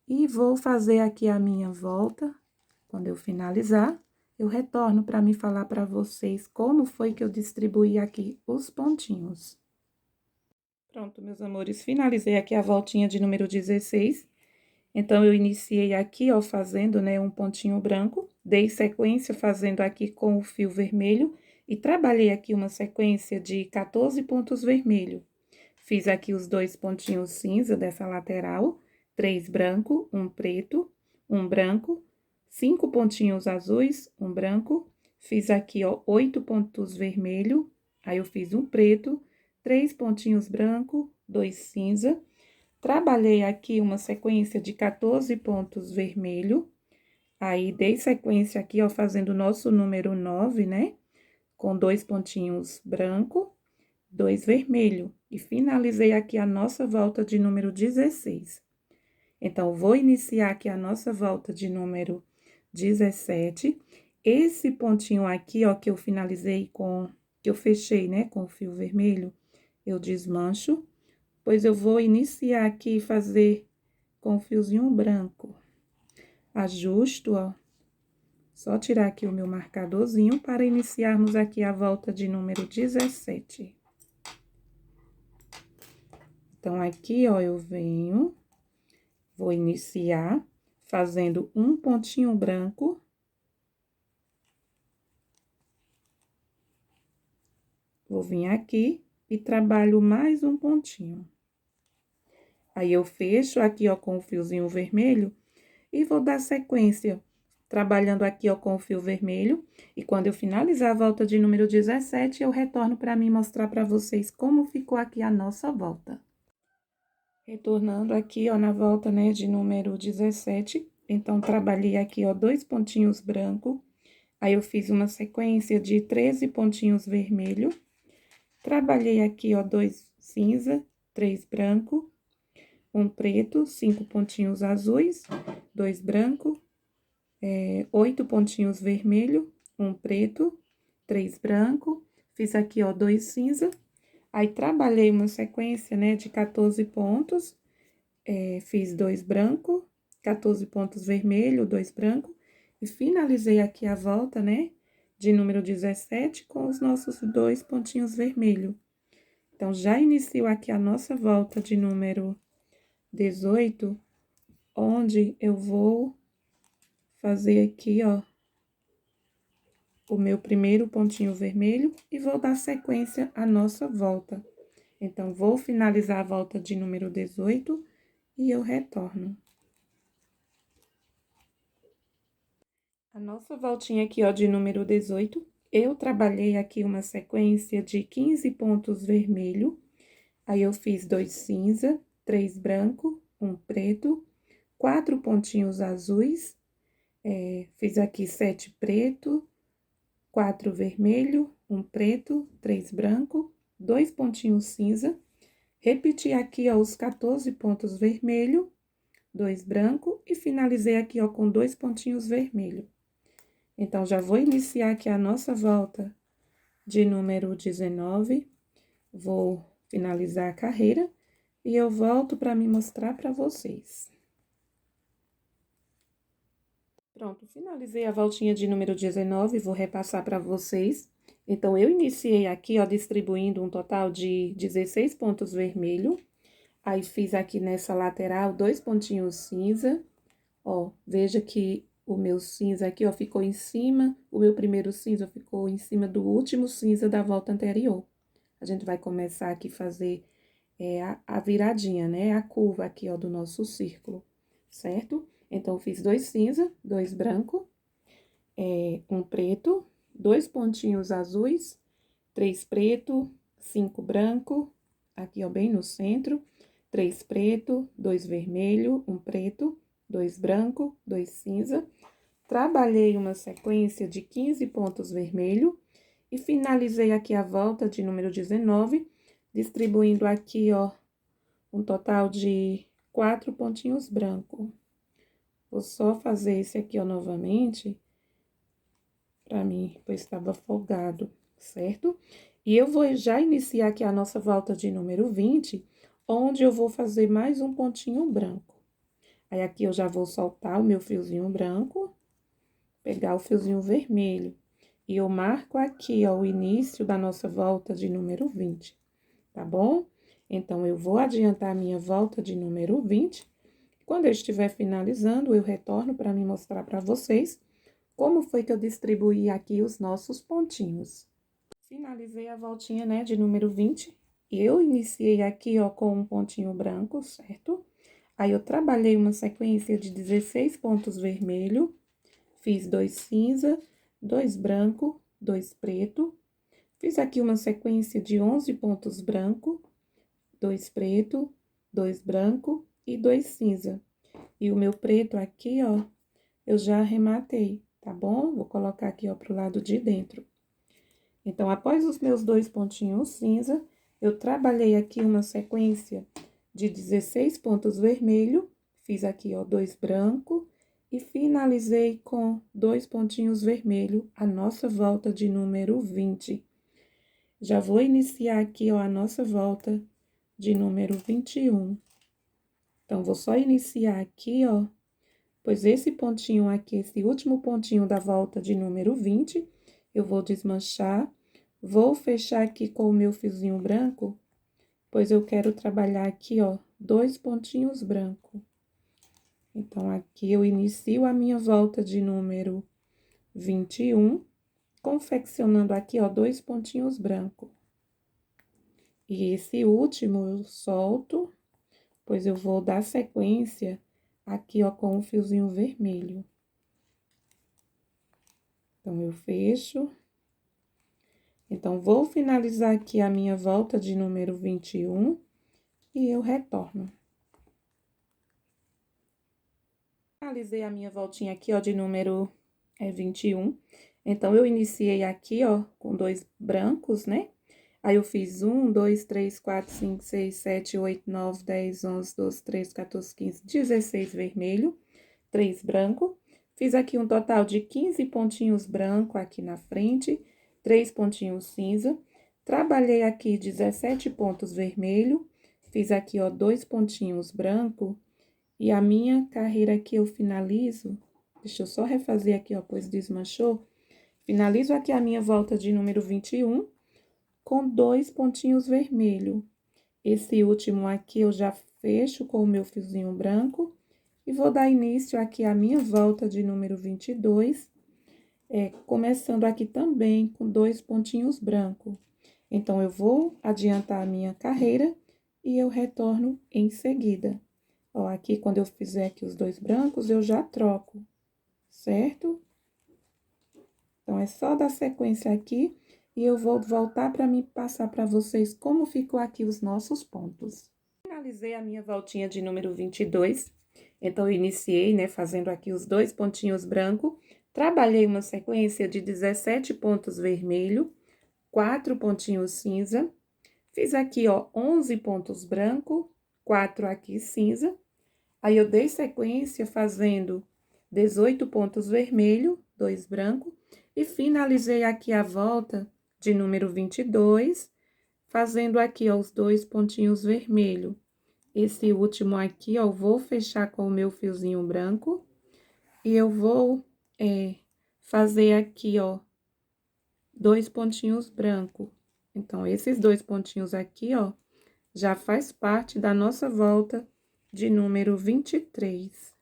e vou fazer aqui a minha volta. Quando eu finalizar, eu retorno para me falar para vocês como foi que eu distribuí aqui os pontinhos. Pronto, meus amores, finalizei aqui a voltinha de número 16. Então, eu iniciei aqui, ó, fazendo, né, um pontinho branco, dei sequência fazendo aqui com o fio vermelho e trabalhei aqui uma sequência de 14 pontos vermelho. Fiz aqui os 2 pontinhos cinza dessa lateral, 3 branco, 1 preto, 1 branco, 5 pontinhos azuis, 1 branco. Fiz aqui, ó, 8 pontos vermelho, Aí, eu fiz um preto, 3 pontinhos branco, 2 cinza. Trabalhei aqui uma sequência de 14 pontos vermelho. Aí, dei sequência aqui, ó, fazendo o nosso número 9, né? Com 2 pontinhos branco, 2 vermelho. E finalizei aqui a nossa volta de número 16. Então, vou iniciar aqui a nossa volta de número 17. Esse pontinho aqui, ó, que eu finalizei que eu fechei, né, com o fio vermelho, eu desmancho, pois eu vou iniciar aqui fazer com o fiozinho branco. Ajusto, ó, só tirar aqui o meu marcadorzinho para iniciarmos aqui a volta de número 17. Então, aqui, ó, eu venho, vou iniciar fazendo um pontinho branco. Vou vir aqui e trabalho mais um pontinho. Aí, eu fecho aqui, ó, com o fiozinho vermelho e vou dar sequência, trabalhando aqui, ó, com o fio vermelho. E quando eu finalizar a volta de número 17, eu retorno para mim mostrar para vocês como ficou aqui a nossa volta. Retornando aqui, ó, na volta, né, de número 17, então, trabalhei aqui, ó, 2 pontinhos branco. Aí, eu fiz uma sequência de 13 pontinhos vermelho. Trabalhei aqui, ó, 2 cinza, 3 branco, 1 preto, 5 pontinhos azuis, 2 branco, 8 pontinhos vermelho, 1 preto, 3 branco. Fiz aqui, ó, 2 cinza. Aí, trabalhei uma sequência, né, de 14 pontos, fiz 2 branco, 14 pontos vermelho, 2 branco, e finalizei aqui a volta, né, de número 17 com os nossos 2 pontinhos vermelho. Então, já inicio aqui a nossa volta de número 18, onde eu vou fazer aqui, ó, o meu primeiro pontinho vermelho e vou dar sequência à nossa volta. Então, vou finalizar a volta de número 18 e eu retorno. A nossa voltinha aqui, ó, de número 18, eu trabalhei aqui uma sequência de 15 pontos vermelho. Aí, eu fiz 2 cinza, 3 branco, 1 preto, 4 pontinhos azuis, fiz aqui 7 preto, 4 vermelho, 1 preto, 3 branco, 2 pontinhos cinza. Repeti aqui, ó, os 14 pontos vermelho, 2 branco e finalizei aqui, ó, com 2 pontinhos vermelho. Então, já vou iniciar aqui a nossa volta de número 19, vou finalizar a carreira e eu volto para me mostrar para vocês. Pronto, finalizei a voltinha de número 19, vou repassar para vocês. Então, eu iniciei aqui, ó, distribuindo um total de 16 pontos vermelho. Aí, fiz aqui nessa lateral 2 pontinhos cinza. Ó, veja que o meu cinza aqui, ó, ficou em cima, o meu primeiro cinza ficou em cima do último cinza da volta anterior. A gente vai começar aqui fazer a viradinha, né? A curva aqui, ó, do nosso círculo, certo? Então, fiz 2 cinza, 2 branco, 1 preto, 2 pontinhos azuis, 3 preto, 5 branco, aqui, ó, bem no centro, 3 preto, 2 vermelho, 1 preto, 2 branco, 2 cinza. Trabalhei uma sequência de 15 pontos vermelho e finalizei aqui a volta de número 19, distribuindo aqui, ó, um total de 4 pontinhos branco. Vou só fazer esse aqui, ó, novamente, pra mim, pois estava folgado, certo? E eu vou já iniciar aqui a nossa volta de número 20, onde eu vou fazer mais um pontinho branco. Aí, aqui eu já vou soltar o meu fiozinho branco, pegar o fiozinho vermelho. E eu marco aqui, ó, o início da nossa volta de número 20, tá bom? Então, eu vou adiantar a minha volta de número 20. Quando eu estiver finalizando, eu retorno para me mostrar para vocês como foi que eu distribuí aqui os nossos pontinhos. Finalizei a voltinha, né, de número 20. E eu iniciei aqui, ó, com um pontinho branco, certo? Aí, eu trabalhei uma sequência de 16 pontos vermelho, fiz 2 cinza, 2 branco, 2 preto, Fiz aqui uma sequência de 11 pontos branco, 2 preto, 2 branco e 2 cinza. E o meu preto aqui, ó, eu já arrematei, tá bom? Vou colocar aqui, ó, pro lado de dentro. Então, após os meus 2 pontinhos cinza, eu trabalhei aqui uma sequência de 16 pontos vermelho, fiz aqui, ó, 2 branco e finalizei com 2 pontinhos vermelho a nossa volta de número 20. Já vou iniciar aqui, ó, a nossa volta de número 21. Então, vou só iniciar aqui, ó, pois esse pontinho aqui, esse último pontinho da volta de número 20, eu vou desmanchar, vou fechar aqui com o meu fiozinho branco, pois eu quero trabalhar aqui, ó, 2 pontinhos branco. Então, aqui eu inicio a minha volta de número 21, confeccionando aqui, ó, 2 pontinhos branco. E esse último eu solto, pois eu vou dar sequência aqui, ó, com o fiozinho vermelho. Então, eu fecho. Então, vou finalizar aqui a minha volta de número 21 e eu retorno. Finalizei a minha voltinha aqui, ó, de número 21. Então, eu iniciei aqui, ó, com 2 brancos, né? Aí, eu fiz 1, 2, 3, 4, 5, 6, 7, 8, 9, 10, 11, 12, 13, 14, 15, 16 vermelho, 3 branco. Fiz aqui um total de 15 pontinhos branco aqui na frente, 3 pontinhos cinza. Trabalhei aqui 17 pontos vermelho, fiz aqui, ó, 2 pontinhos branco. E a minha carreira aqui eu finalizo, deixa eu só refazer aqui, ó, pois desmanchou. Finalizo aqui a minha volta de número 21 com 2 pontinhos vermelho. Esse último aqui eu já fecho com o meu fiozinho branco e vou dar início aqui à minha volta de número 22, começando aqui também com 2 pontinhos brancos. Então, eu vou adiantar a minha carreira e eu retorno em seguida. Ó, aqui, quando eu fizer aqui os 2 brancos, eu já troco, certo? Então, é só dar sequência aqui e eu vou voltar para me passar para vocês como ficou aqui os nossos pontos. Finalizei a minha voltinha de número 22, então, eu iniciei, né, fazendo aqui os 2 pontinhos brancos, trabalhei uma sequência de 17 pontos vermelho, 4 pontinhos cinza, fiz aqui, ó, 11 pontos branco, 4 aqui cinza, aí eu dei sequência fazendo 18 pontos vermelho, 2 branco, e finalizei aqui a volta de número 22, fazendo aqui, ó, os 2 pontinhos vermelho. Esse último aqui, ó, eu vou fechar com o meu fiozinho branco, e eu vou fazer aqui, ó, 2 pontinhos branco. Então, esses 2 pontinhos aqui, ó, já faz parte da nossa volta de número 23.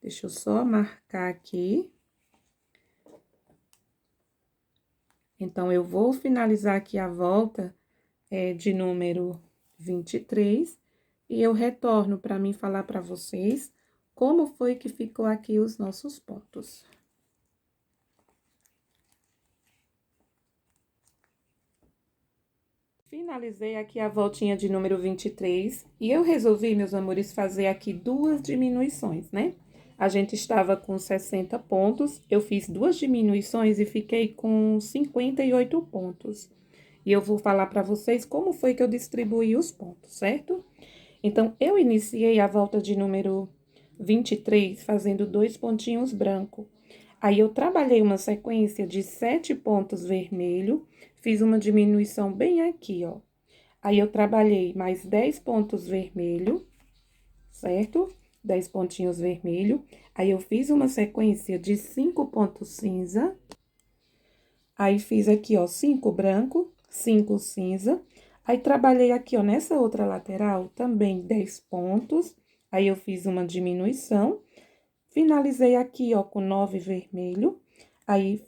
Deixa eu só marcar aqui. Então, eu vou finalizar aqui a volta de número 23 e eu retorno para mim falar para vocês como foi que ficou aqui os nossos pontos. Finalizei aqui a voltinha de número 23 e eu resolvi, meus amores, fazer aqui 2 diminuições, né? A gente estava com 60 pontos, eu fiz 2 diminuições e fiquei com 58 pontos. E eu vou falar para vocês como foi que eu distribuí os pontos, certo? Então, eu iniciei a volta de número 23 fazendo 2 pontinhos branco. Aí, eu trabalhei uma sequência de 7 pontos vermelho, fiz uma diminuição bem aqui, ó. Aí, eu trabalhei mais 10 pontos vermelho, certo? 10 pontinhos vermelho. Aí, eu fiz uma sequência de 5 pontos cinza. Aí, fiz aqui, ó, 5 branco, 5 cinza. Aí, trabalhei aqui, ó, nessa outra lateral, também 10 pontos. Aí, eu fiz uma diminuição. Finalizei aqui, ó, com 9 vermelho. Aí,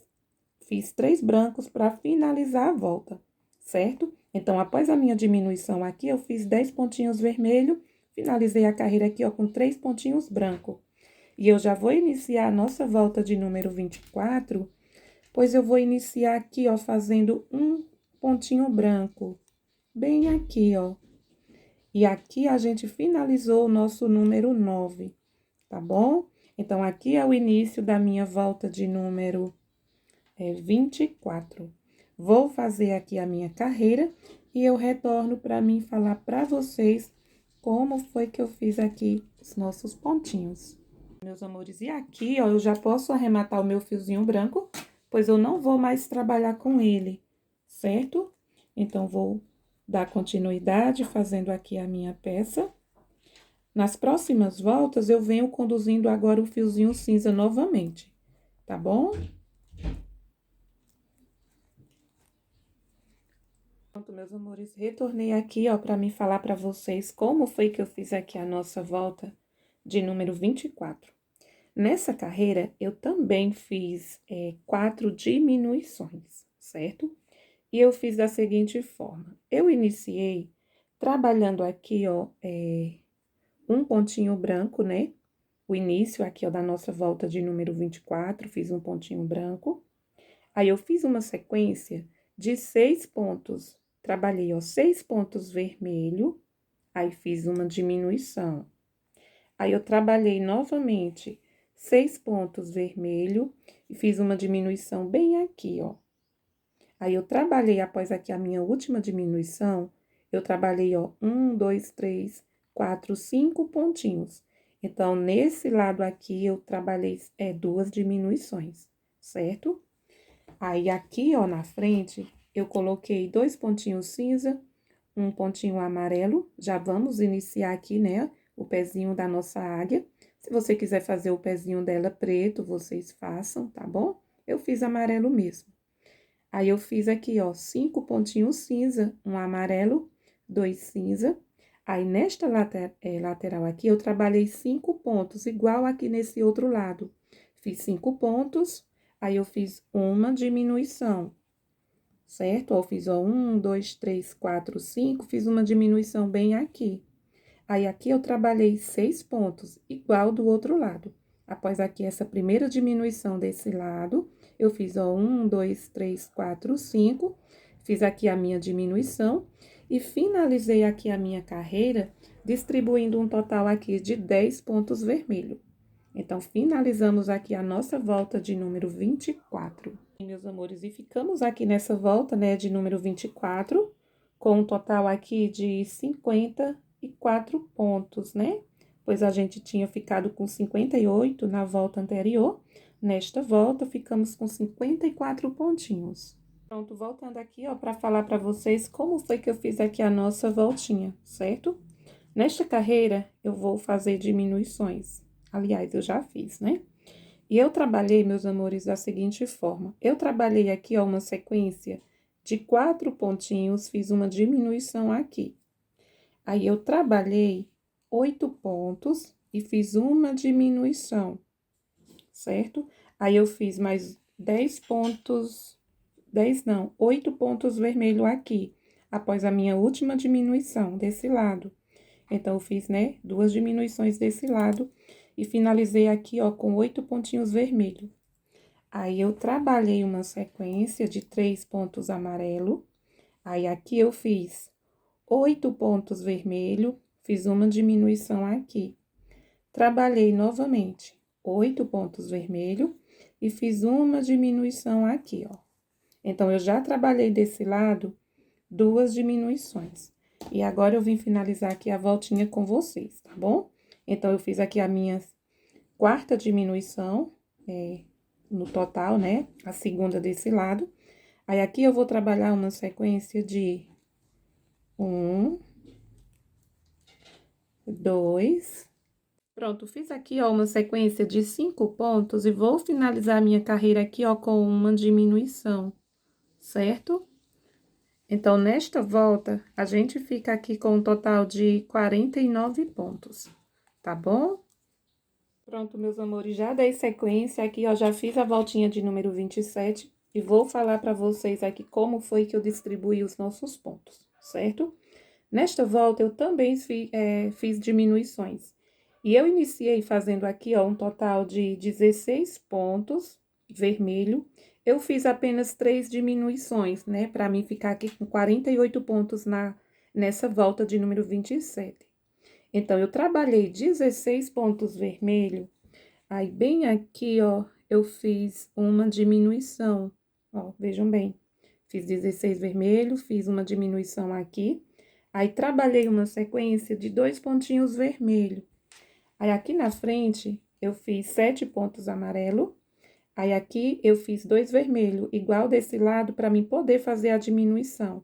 fiz 3 brancos para finalizar a volta, certo? Então, após a minha diminuição aqui, eu fiz 10 pontinhos vermelho. Finalizei a carreira aqui, ó, com 3 pontinhos branco. E eu já vou iniciar a nossa volta de número 24, pois eu vou iniciar aqui, ó, fazendo um pontinho branco, bem aqui, ó. E aqui a gente finalizou o nosso número 9, tá bom? Então, aqui é o início da minha volta de número 24. Vou fazer aqui a minha carreira e eu retorno para mim falar para vocês como foi que eu fiz aqui os nossos pontinhos. Meus amores, e aqui, ó, eu já posso arrematar o meu fiozinho branco, pois eu não vou mais trabalhar com ele, certo? Então, vou dar continuidade fazendo aqui a minha peça. Nas próximas voltas, eu venho conduzindo agora o fiozinho cinza novamente, tá bom? Pronto, meus amores, retornei aqui, ó, para me falar para vocês como foi que eu fiz aqui a nossa volta de número 24. Nessa carreira, eu também fiz 4 diminuições, certo? E eu fiz da seguinte forma. Eu iniciei trabalhando aqui, ó, um pontinho branco, né? O início aqui, ó, da nossa volta de número 24, fiz um pontinho branco. Aí, eu fiz uma sequência de 6 pontos. Trabalhei, ó, 6 pontos vermelho, aí fiz uma diminuição. Aí, eu trabalhei novamente 6 pontos vermelho e fiz uma diminuição bem aqui, ó. Aí, eu trabalhei, após aqui a minha última diminuição, eu trabalhei, ó, 1, 2, 3, 4, 5 pontinhos. Então, nesse lado aqui, eu trabalhei 2 diminuições, certo? Aí, aqui, ó, na frente, eu coloquei 2 pontinhos cinza, um pontinho amarelo. Já vamos iniciar aqui, né, o pezinho da nossa águia. Se você quiser fazer o pezinho dela preto, vocês façam, tá bom? Eu fiz amarelo mesmo. Aí, eu fiz aqui, ó, 5 pontinhos cinza, um amarelo, 2 cinza. Aí, nesta lateral aqui, eu trabalhei 5 pontos, igual aqui nesse outro lado. Fiz 5 pontos, aí eu fiz uma diminuição, certo? Eu fiz, ó, 1, 2, 3, 4, 5, fiz uma diminuição bem aqui. Aí, aqui eu trabalhei 6 pontos, igual do outro lado. Após aqui essa primeira diminuição desse lado, eu fiz, ó, 1, 2, 3, 4, 5, fiz aqui a minha diminuição e finalizei aqui a minha carreira, distribuindo um total aqui de 10 pontos vermelhos. Então, finalizamos aqui a nossa volta de número 24. Meus amores, e ficamos aqui nessa volta, né, de número 24, com um total aqui de 54 pontos, né? Pois a gente tinha ficado com 58 na volta anterior. Nesta volta, ficamos com 54 pontinhos. Pronto, voltando aqui, ó, para falar para vocês como foi que eu fiz aqui a nossa voltinha, certo? Nesta carreira, eu vou fazer diminuições. Aliás, eu já fiz, né? E eu trabalhei, meus amores, da seguinte forma. Eu trabalhei aqui, ó, uma sequência de 4 pontinhos, fiz uma diminuição aqui. Aí, eu trabalhei 8 pontos e fiz uma diminuição, certo? Aí, eu fiz mais 10 pontos, 10 não, 8 pontos vermelho aqui, após a minha última diminuição desse lado. Então, eu fiz, né, 2 diminuições desse lado e finalizei aqui, ó, com 8 pontinhos vermelhos. Aí, eu trabalhei uma sequência de 3 pontos amarelo. Aí, aqui eu fiz 8 pontos vermelho, fiz uma diminuição aqui. Trabalhei novamente 8 pontos vermelho e fiz uma diminuição aqui, ó. Então, eu já trabalhei desse lado 2 diminuições. E agora, eu vim finalizar aqui a voltinha com vocês, tá bom? Então, eu fiz aqui a minha quarta diminuição, no total, né? A segunda desse lado. Aí, aqui eu vou trabalhar uma sequência de 1, 2... Pronto, fiz aqui, ó, uma sequência de 5 pontos e vou finalizar a minha carreira aqui, ó, com uma diminuição, certo? Então, nesta volta, a gente fica aqui com um total de 49 pontos, tá bom? Pronto, meus amores, já dei sequência aqui, ó, já fiz a voltinha de número 27 e vou falar para vocês aqui como foi que eu distribuí os nossos pontos, certo? Nesta volta, eu também fiz diminuições. E eu iniciei fazendo aqui, ó, um total de 16 pontos vermelho Eu fiz apenas 3 diminuições, né? Para mim ficar aqui com 48 pontos nessa volta de número 27. Então, eu trabalhei 16 pontos vermelho. Aí, bem aqui, ó, eu fiz uma diminuição. Ó, vejam bem. Fiz 16 vermelho, fiz uma diminuição aqui. Aí, trabalhei uma sequência de 2 pontinhos vermelho. Aí, aqui na frente, eu fiz 7 pontos amarelo. Aí, aqui, eu fiz 2 vermelho, igual desse lado, para mim poder fazer a diminuição.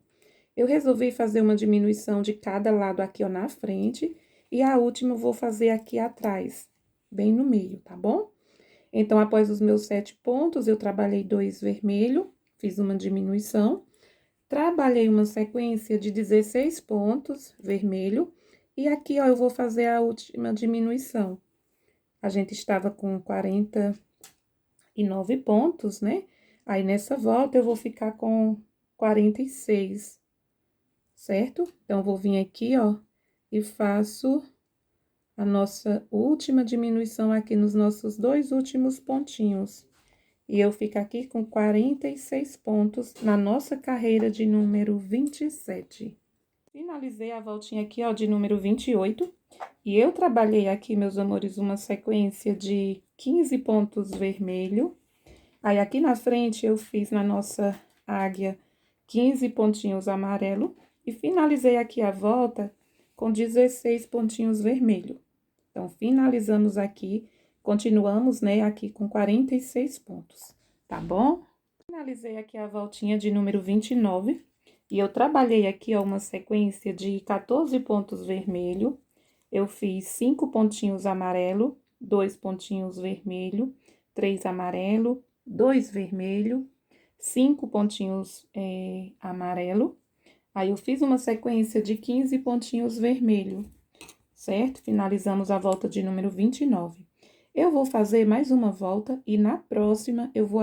Eu resolvi fazer uma diminuição de cada lado aqui, ó, na frente. E a última eu vou fazer aqui atrás, bem no meio, tá bom? Então, após os meus 7 pontos, eu trabalhei 2 vermelho, fiz uma diminuição. Trabalhei uma sequência de 16 pontos vermelho. E aqui, ó, eu vou fazer a última diminuição. A gente estava com 49 pontos, né? Aí, nessa volta, eu vou ficar com 46, certo? Então, vou vir aqui, ó, e faço a nossa última diminuição aqui nos nossos 2 últimos pontinhos. E eu fico aqui com 46 pontos na nossa carreira de número 27. Finalizei a voltinha aqui, ó, de número 28. E eu trabalhei aqui, meus amores, uma sequência de 15 pontos vermelho. Aí, aqui na frente, eu fiz na nossa águia 15 pontinhos amarelo. E finalizei aqui a volta com 16 pontinhos vermelho. Então, finalizamos aqui, continuamos, né, aqui com 46 pontos, tá bom? Finalizei aqui a voltinha de número 29, e eu trabalhei aqui, ó, uma sequência de 14 pontos vermelho. Eu fiz 5 pontinhos amarelo, 2 pontinhos vermelho, 3 amarelo, 2 vermelho, 5 pontinhos amarelo. Aí, eu fiz uma sequência de 15 pontinhos vermelho, certo? Finalizamos a volta de número 29. Eu vou fazer mais uma volta e na próxima eu vou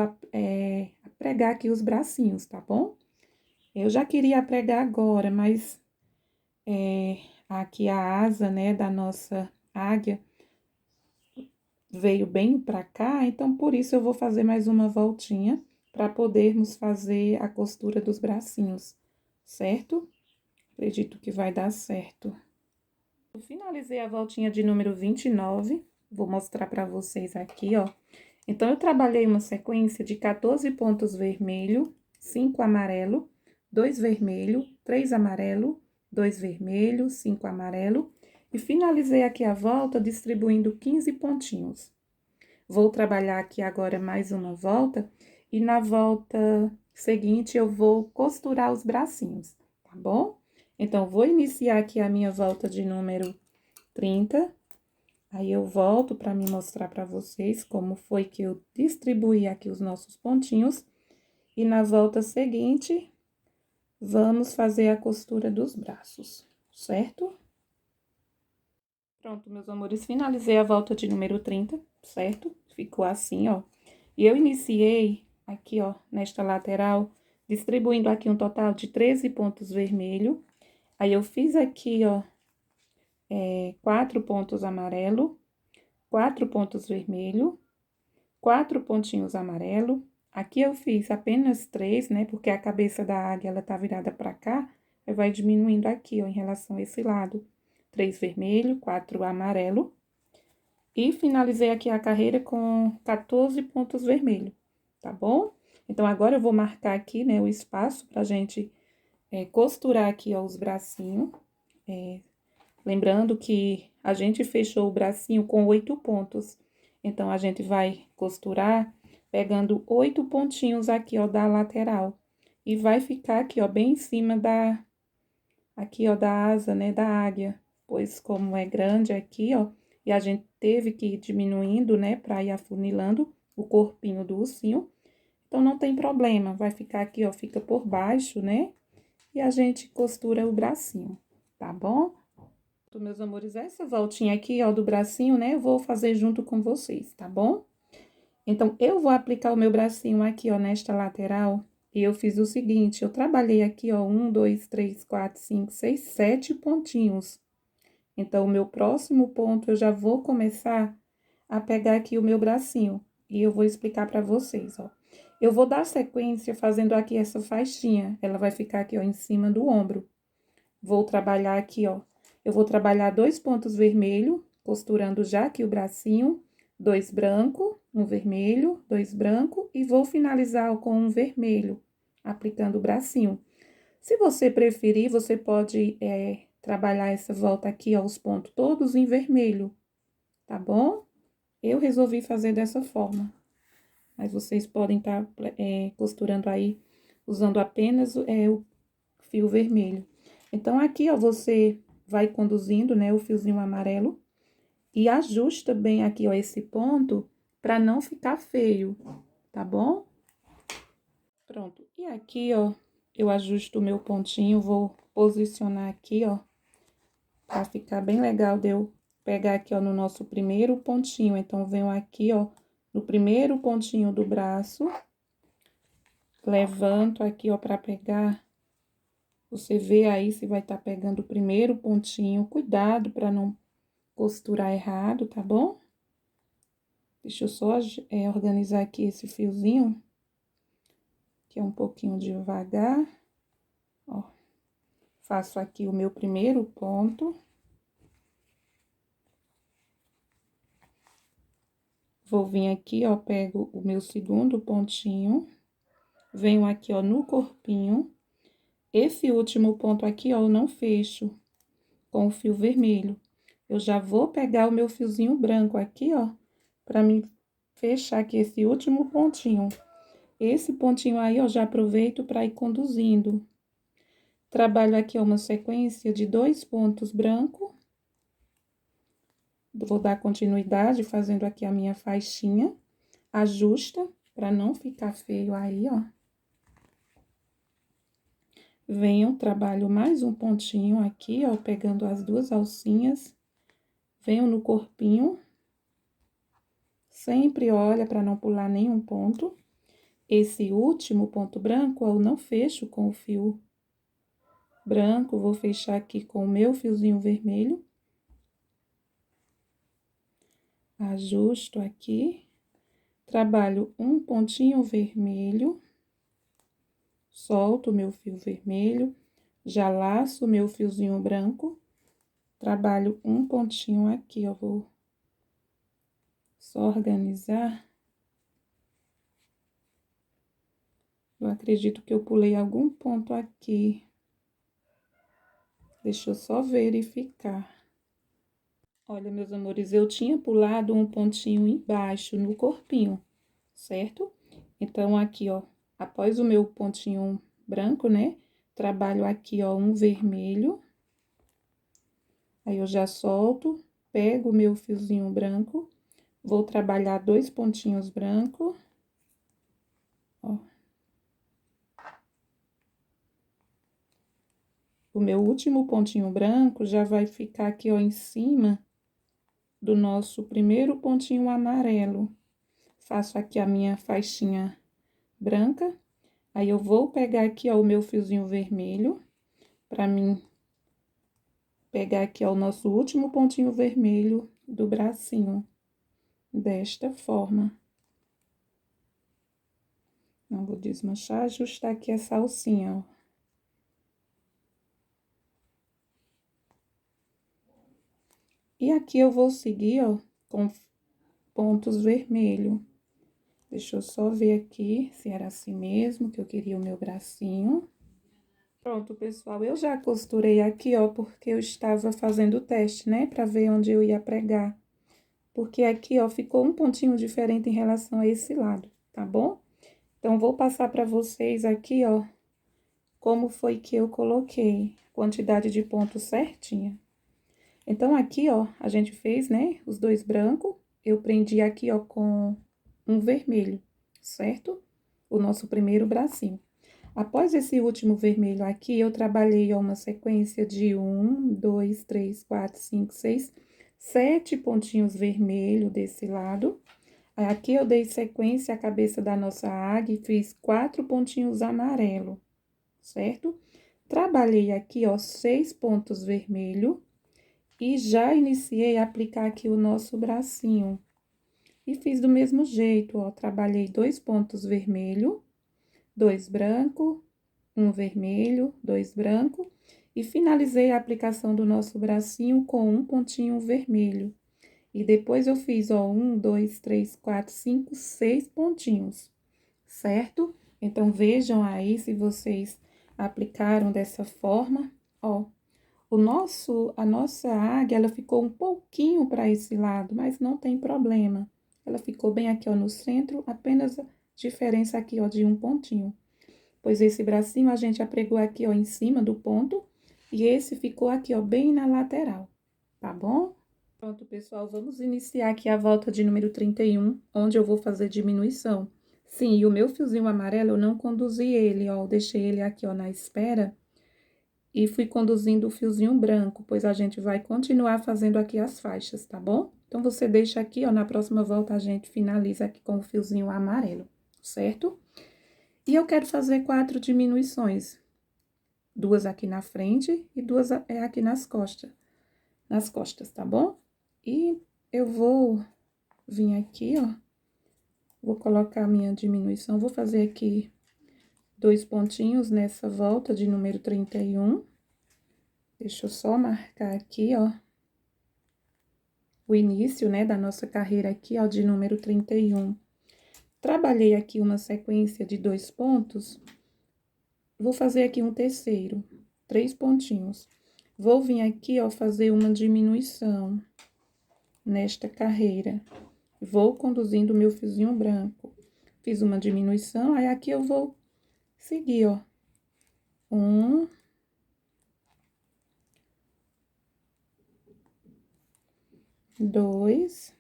pregar aqui os bracinhos, tá bom? Eu já queria pregar agora, mas aqui a asa, né, da nossa águia veio bem pra cá, então por isso eu vou fazer mais uma voltinha para podermos fazer a costura dos bracinhos, certo? Acredito que vai dar certo. Eu finalizei a voltinha de número 29, vou mostrar para vocês aqui, ó. Então, eu trabalhei uma sequência de 14 pontos vermelho, 5 amarelo, 2 vermelho, 3 amarelo, 2 vermelho, 5 amarelo, e finalizei aqui a volta distribuindo 15 pontinhos. Vou trabalhar aqui agora mais uma volta, e na volta seguinte eu vou costurar os bracinhos, tá bom? Então, vou iniciar aqui a minha volta de número 30. Aí, eu volto para me mostrar para vocês como foi que eu distribuí aqui os nossos pontinhos. E na volta seguinte, vamos fazer a costura dos braços, certo? Pronto, meus amores, finalizei a volta de número 30, certo? Ficou assim, ó. E eu iniciei aqui, ó, nesta lateral, distribuindo aqui um total de 13 pontos vermelho. Aí, eu fiz aqui, ó, 4 pontos amarelo, 4 pontos vermelho, 4 pontinhos amarelo. Aqui eu fiz apenas 3, né, porque a cabeça da águia, ela tá virada pra cá, aí vai diminuindo aqui, ó, em relação a esse lado. 3 vermelho, 4 amarelo. E finalizei aqui a carreira com 14 pontos vermelho, tá bom? Então, agora eu vou marcar aqui, né, o espaço pra gente costurar aqui, ó, os bracinhos. Lembrando que a gente fechou o bracinho com 8 pontos. Então, a gente vai costurar pegando 8 pontinhos aqui, ó, da lateral. E vai ficar aqui, ó, bem em cima aqui, ó, da asa, né, da águia. Pois, como é grande aqui, ó, e a gente teve que ir diminuindo, né, pra ir afunilando o corpinho do ursinho. Então, não tem problema, vai ficar aqui, ó, fica por baixo, né? E a gente costura o bracinho, tá bom? Meus amores, essa voltinha aqui, ó, do bracinho, né, eu vou fazer junto com vocês, tá bom? Então, eu vou aplicar o meu bracinho aqui, ó, nesta lateral, e eu fiz o seguinte, eu trabalhei aqui, ó, 1, 2, 3, 4, 5, 6, 7 pontinhos. Então, o meu próximo ponto, eu já vou começar a pegar aqui o meu bracinho, e eu vou explicar pra vocês, ó. Eu vou dar sequência fazendo aqui essa faixinha. Ela vai ficar aqui, ó, em cima do ombro. Vou trabalhar aqui, ó. Eu vou trabalhar 2 pontos vermelhos, costurando já aqui o bracinho, 2 branco, um vermelho, 2 branco, e vou finalizar com um vermelho, aplicando o bracinho. Se você preferir, você pode trabalhar essa volta aqui, ó, os pontos todos em vermelho, tá bom? Eu resolvi fazer dessa forma, mas vocês podem estar costurando aí, usando apenas o fio vermelho. Então, aqui, ó, você vai conduzindo, né, o fiozinho amarelo e ajusta bem aqui, ó, esse ponto para não ficar feio, tá bom? Pronto. E aqui, ó, eu ajusto o meu pontinho, vou posicionar aqui, ó, para ficar bem legal de eu pegar aqui, ó, no nosso primeiro pontinho. Então, venho aqui, ó, no primeiro pontinho do braço, levanto aqui, ó, para pegar. Você vê aí se vai estar pegando o primeiro pontinho. Cuidado para não costurar errado, tá bom? Deixa eu só organizar aqui esse fiozinho, que é um pouquinho devagar. Ó, faço aqui o meu primeiro ponto. Vou vir aqui, ó, pego o meu segundo pontinho, venho aqui, ó, no corpinho. Esse último ponto aqui, ó, eu não fecho com o fio vermelho. Eu já vou pegar o meu fiozinho branco aqui, ó, pra me fechar aqui esse último pontinho. Esse pontinho aí, ó, já aproveito pra ir conduzindo. Trabalho aqui, ó, uma sequência de 2 pontos brancos. Vou dar continuidade fazendo aqui a minha faixinha. Ajusta, pra não ficar feio aí, ó. Venho, trabalho mais um pontinho aqui, ó, pegando as duas alcinhas. Venho no corpinho. Sempre olha para não pular nenhum ponto. Esse último ponto branco, eu não fecho com o fio branco, vou fechar aqui com o meu fiozinho vermelho. Ajusto aqui. Trabalho um pontinho vermelho. Solto o meu fio vermelho. Já laço o meu fiozinho branco. Trabalho um pontinho aqui, ó, vou só organizar. Eu acredito que eu pulei algum ponto aqui. Deixa eu só verificar. Olha, meus amores, eu tinha pulado um pontinho embaixo no corpinho, certo? Então, aqui, ó, após o meu pontinho branco, né? Trabalho aqui, ó, um vermelho. Aí, eu já solto, pego o meu fiozinho branco, vou trabalhar 2 pontinhos brancos, ó. O meu último pontinho branco já vai ficar aqui, ó, em cima do nosso primeiro pontinho amarelo. Faço aqui a minha faixinha branca. Aí, eu vou pegar aqui, ó, o meu fiozinho vermelho, pra mim pegar aqui, ó, o nosso último pontinho vermelho do bracinho, desta forma. Não vou desmanchar, ajustar aqui essa alcinha, ó. E aqui eu vou seguir, ó, com pontos vermelhos. Deixa eu só ver aqui se era assim mesmo que eu queria o meu bracinho. Pronto, pessoal, eu já costurei aqui, ó, porque eu estava fazendo o teste, né, pra ver onde eu ia pregar. Porque aqui, ó, ficou um pontinho diferente em relação a esse lado, tá bom? Então, vou passar pra vocês aqui, ó, como foi que eu coloquei, quantidade de pontos certinha. Então, aqui, ó, a gente fez, né, os 2 brancos, eu prendi aqui, ó, com um vermelho, certo? O nosso primeiro bracinho. Após esse último vermelho aqui, eu trabalhei, ó, uma sequência de 1, 2, 3, 4, 5, 6, 7 pontinhos vermelhos desse lado. Aqui eu dei sequência à cabeça da nossa águia e fiz 4 pontinhos amarelo, certo? Trabalhei aqui, ó, 6 pontos vermelhos e já iniciei a aplicar aqui o nosso bracinho. E fiz do mesmo jeito, ó, trabalhei 2 pontos vermelho, 2 branco, um vermelho, 2 branco, e finalizei a aplicação do nosso bracinho com um pontinho vermelho. E depois eu fiz, ó, 1, 2, 3, 4, 5, 6 pontinhos, certo? Então, vejam aí se vocês aplicaram dessa forma, ó. A nossa águia, ela ficou um pouquinho para esse lado, mas não tem problema. Ela ficou bem aqui, ó, no centro, apenas a diferença aqui, ó, de um pontinho. Pois esse bracinho a gente apregou aqui, ó, em cima do ponto, e esse ficou aqui, ó, bem na lateral, tá bom? Pronto, pessoal, vamos iniciar aqui a volta de número 31, onde eu vou fazer diminuição. Sim, e o meu fiozinho amarelo, eu não conduzi ele, ó, eu deixei ele aqui, ó, na espera, e fui conduzindo o fiozinho branco, pois a gente vai continuar fazendo aqui as faixas, tá bom? Então, você deixa aqui, ó, na próxima volta a gente finaliza aqui com o fiozinho amarelo, certo? E eu quero fazer 4 diminuições, 2 aqui na frente e 2 aqui nas costas, tá bom? E eu vou vir aqui, ó, vou colocar a minha diminuição, vou fazer aqui 2 pontinhos nessa volta de número 31. Deixa eu só marcar aqui, ó, o início, né, da nossa carreira aqui, ó, de número 31. Trabalhei aqui uma sequência de 2 pontos, vou fazer aqui um terceiro, 3 pontinhos. Vou vir aqui, ó, fazer uma diminuição nesta carreira. Vou conduzindo o meu fiozinho branco. Fiz uma diminuição, aí aqui eu vou seguir, ó. 1, 2,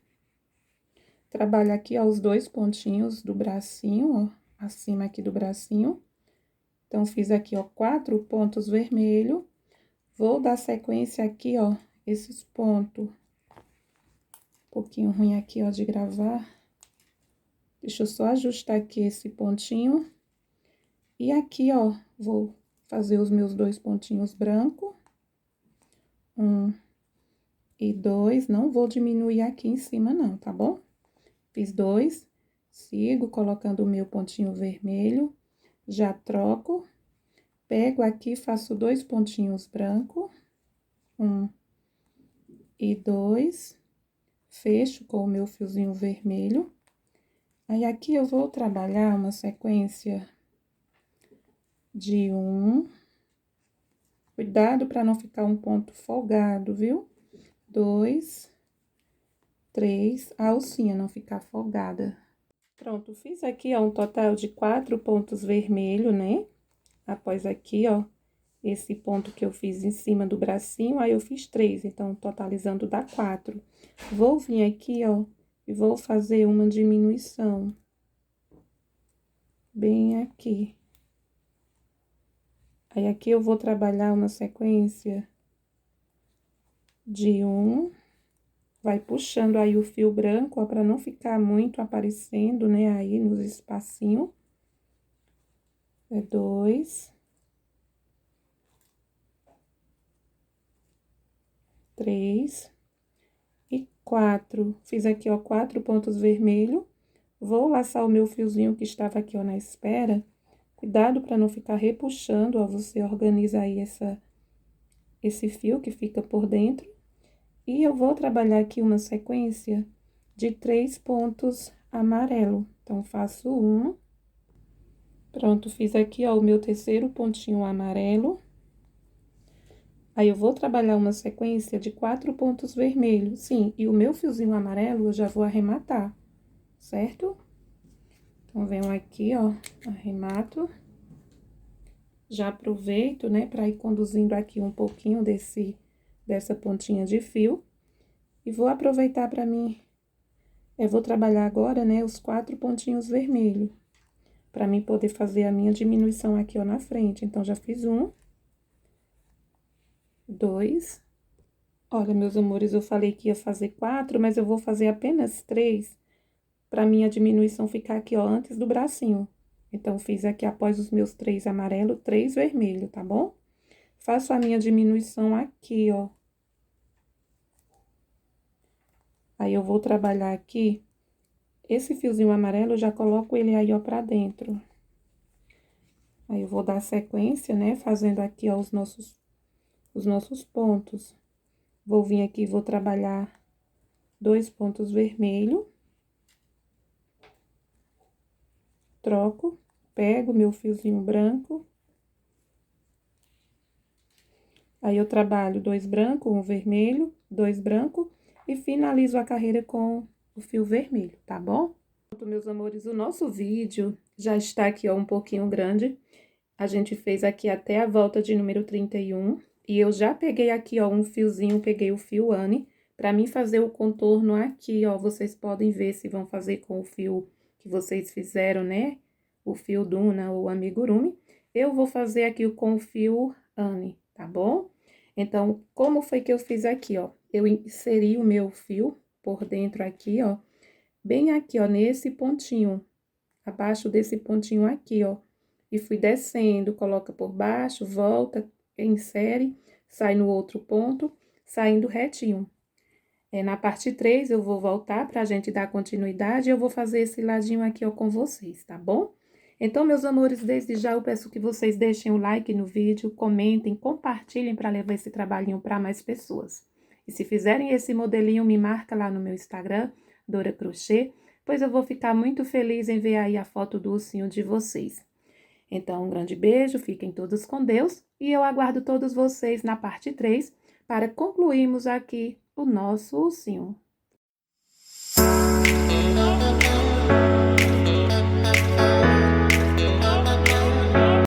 trabalho aqui, ó, os 2 pontinhos do bracinho, ó, acima aqui do bracinho. Então, fiz aqui, ó, 4 pontos vermelhos. Vou dar sequência aqui, ó, esses pontos. Um pouquinho ruim aqui, ó, de gravar. Deixa eu só ajustar aqui esse pontinho. E aqui, ó, vou fazer os meus 2 pontinhos brancos. 1 e 2, não vou diminuir aqui em cima não, tá bom? Fiz 2, sigo colocando o meu pontinho vermelho, já troco, pego aqui, faço 2 pontinhos brancos, 1 e 2, fecho com o meu fiozinho vermelho. Aí, aqui eu vou trabalhar uma sequência de 1, cuidado para não ficar um ponto folgado, viu? 2, 3, a alcinha não ficar folgada. Pronto, fiz aqui, ó, um total de 4 pontos vermelhos, né? Após aqui, ó, esse ponto que eu fiz em cima do bracinho, aí eu fiz 3, então, totalizando dá 4. Vou vir aqui, ó, e vou fazer uma diminuição. Bem aqui. Aí, aqui eu vou trabalhar uma sequência de 1, vai puxando aí o fio branco, ó, pra não ficar muito aparecendo, né, aí nos espacinhos. É 2, 3 e 4. Fiz aqui, ó, 4 pontos vermelhos. Vou laçar o meu fiozinho que estava aqui, ó, na espera. Cuidado para não ficar repuxando, ó, você organiza aí esse fio que fica por dentro. E eu vou trabalhar aqui uma sequência de 3 pontos amarelo. Então, faço 1. Pronto, fiz aqui, ó, o meu terceiro pontinho amarelo. Aí, eu vou trabalhar uma sequência de 4 pontos vermelhos. Sim, e o meu fiozinho amarelo eu já vou arrematar, certo? Então, venho aqui, ó, arremato. Já aproveito, né, para ir conduzindo aqui um pouquinho dessa pontinha de fio. E vou aproveitar para mim, vou trabalhar agora, né, os 4 pontinhos vermelhos. Para mim poder fazer a minha diminuição aqui, ó, na frente. Então, já fiz 1, 2. Olha, meus amores, eu falei que ia fazer 4, mas eu vou fazer apenas 3, para minha diminuição ficar aqui, ó, antes do bracinho. Então, fiz aqui, após os meus 3 amarelo, 3 vermelho, tá bom? Faço a minha diminuição aqui, ó. Aí, eu vou trabalhar aqui esse fiozinho amarelo, eu já coloco ele aí, ó, pra dentro. Aí, eu vou dar sequência, né, fazendo aqui, ó, os nossos pontos. Vou vir aqui, vou trabalhar 2 pontos vermelhos. Troco, pego meu fiozinho branco. Aí, eu trabalho 2 brancos, 1 vermelho, 2 brancos e finalizo a carreira com o fio vermelho, tá bom? Pronto, meus amores, o nosso vídeo já está aqui, ó, um pouquinho grande. A gente fez aqui até a volta de número 31. E eu já peguei aqui, ó, um fiozinho, peguei o fio Anne, pra mim fazer o contorno aqui, ó. Vocês podem ver se vão fazer com o fio que vocês fizeram, né? O fio Duna ou amigurumi. Eu vou fazer aqui com o fio Anne, tá bom? Então, como foi que eu fiz aqui, ó? Eu inseri o meu fio por dentro aqui, ó. Bem aqui, ó, nesse pontinho, abaixo desse pontinho aqui, ó. E fui descendo, coloca por baixo, volta, insere, sai no outro ponto, saindo retinho. Na parte 3, eu vou voltar pra gente dar continuidade e eu vou fazer esse ladinho aqui, ó, com vocês, tá bom? Então, meus amores, desde já eu peço que vocês deixem o like no vídeo, comentem, compartilhem para levar esse trabalhinho para mais pessoas. E se fizerem esse modelinho, me marca lá no meu Instagram, Dora Crochê, pois eu vou ficar muito feliz em ver aí a foto do ursinho de vocês. Então, um grande beijo, fiquem todos com Deus e eu aguardo todos vocês na parte 3 para concluirmos aqui o nosso ursinho.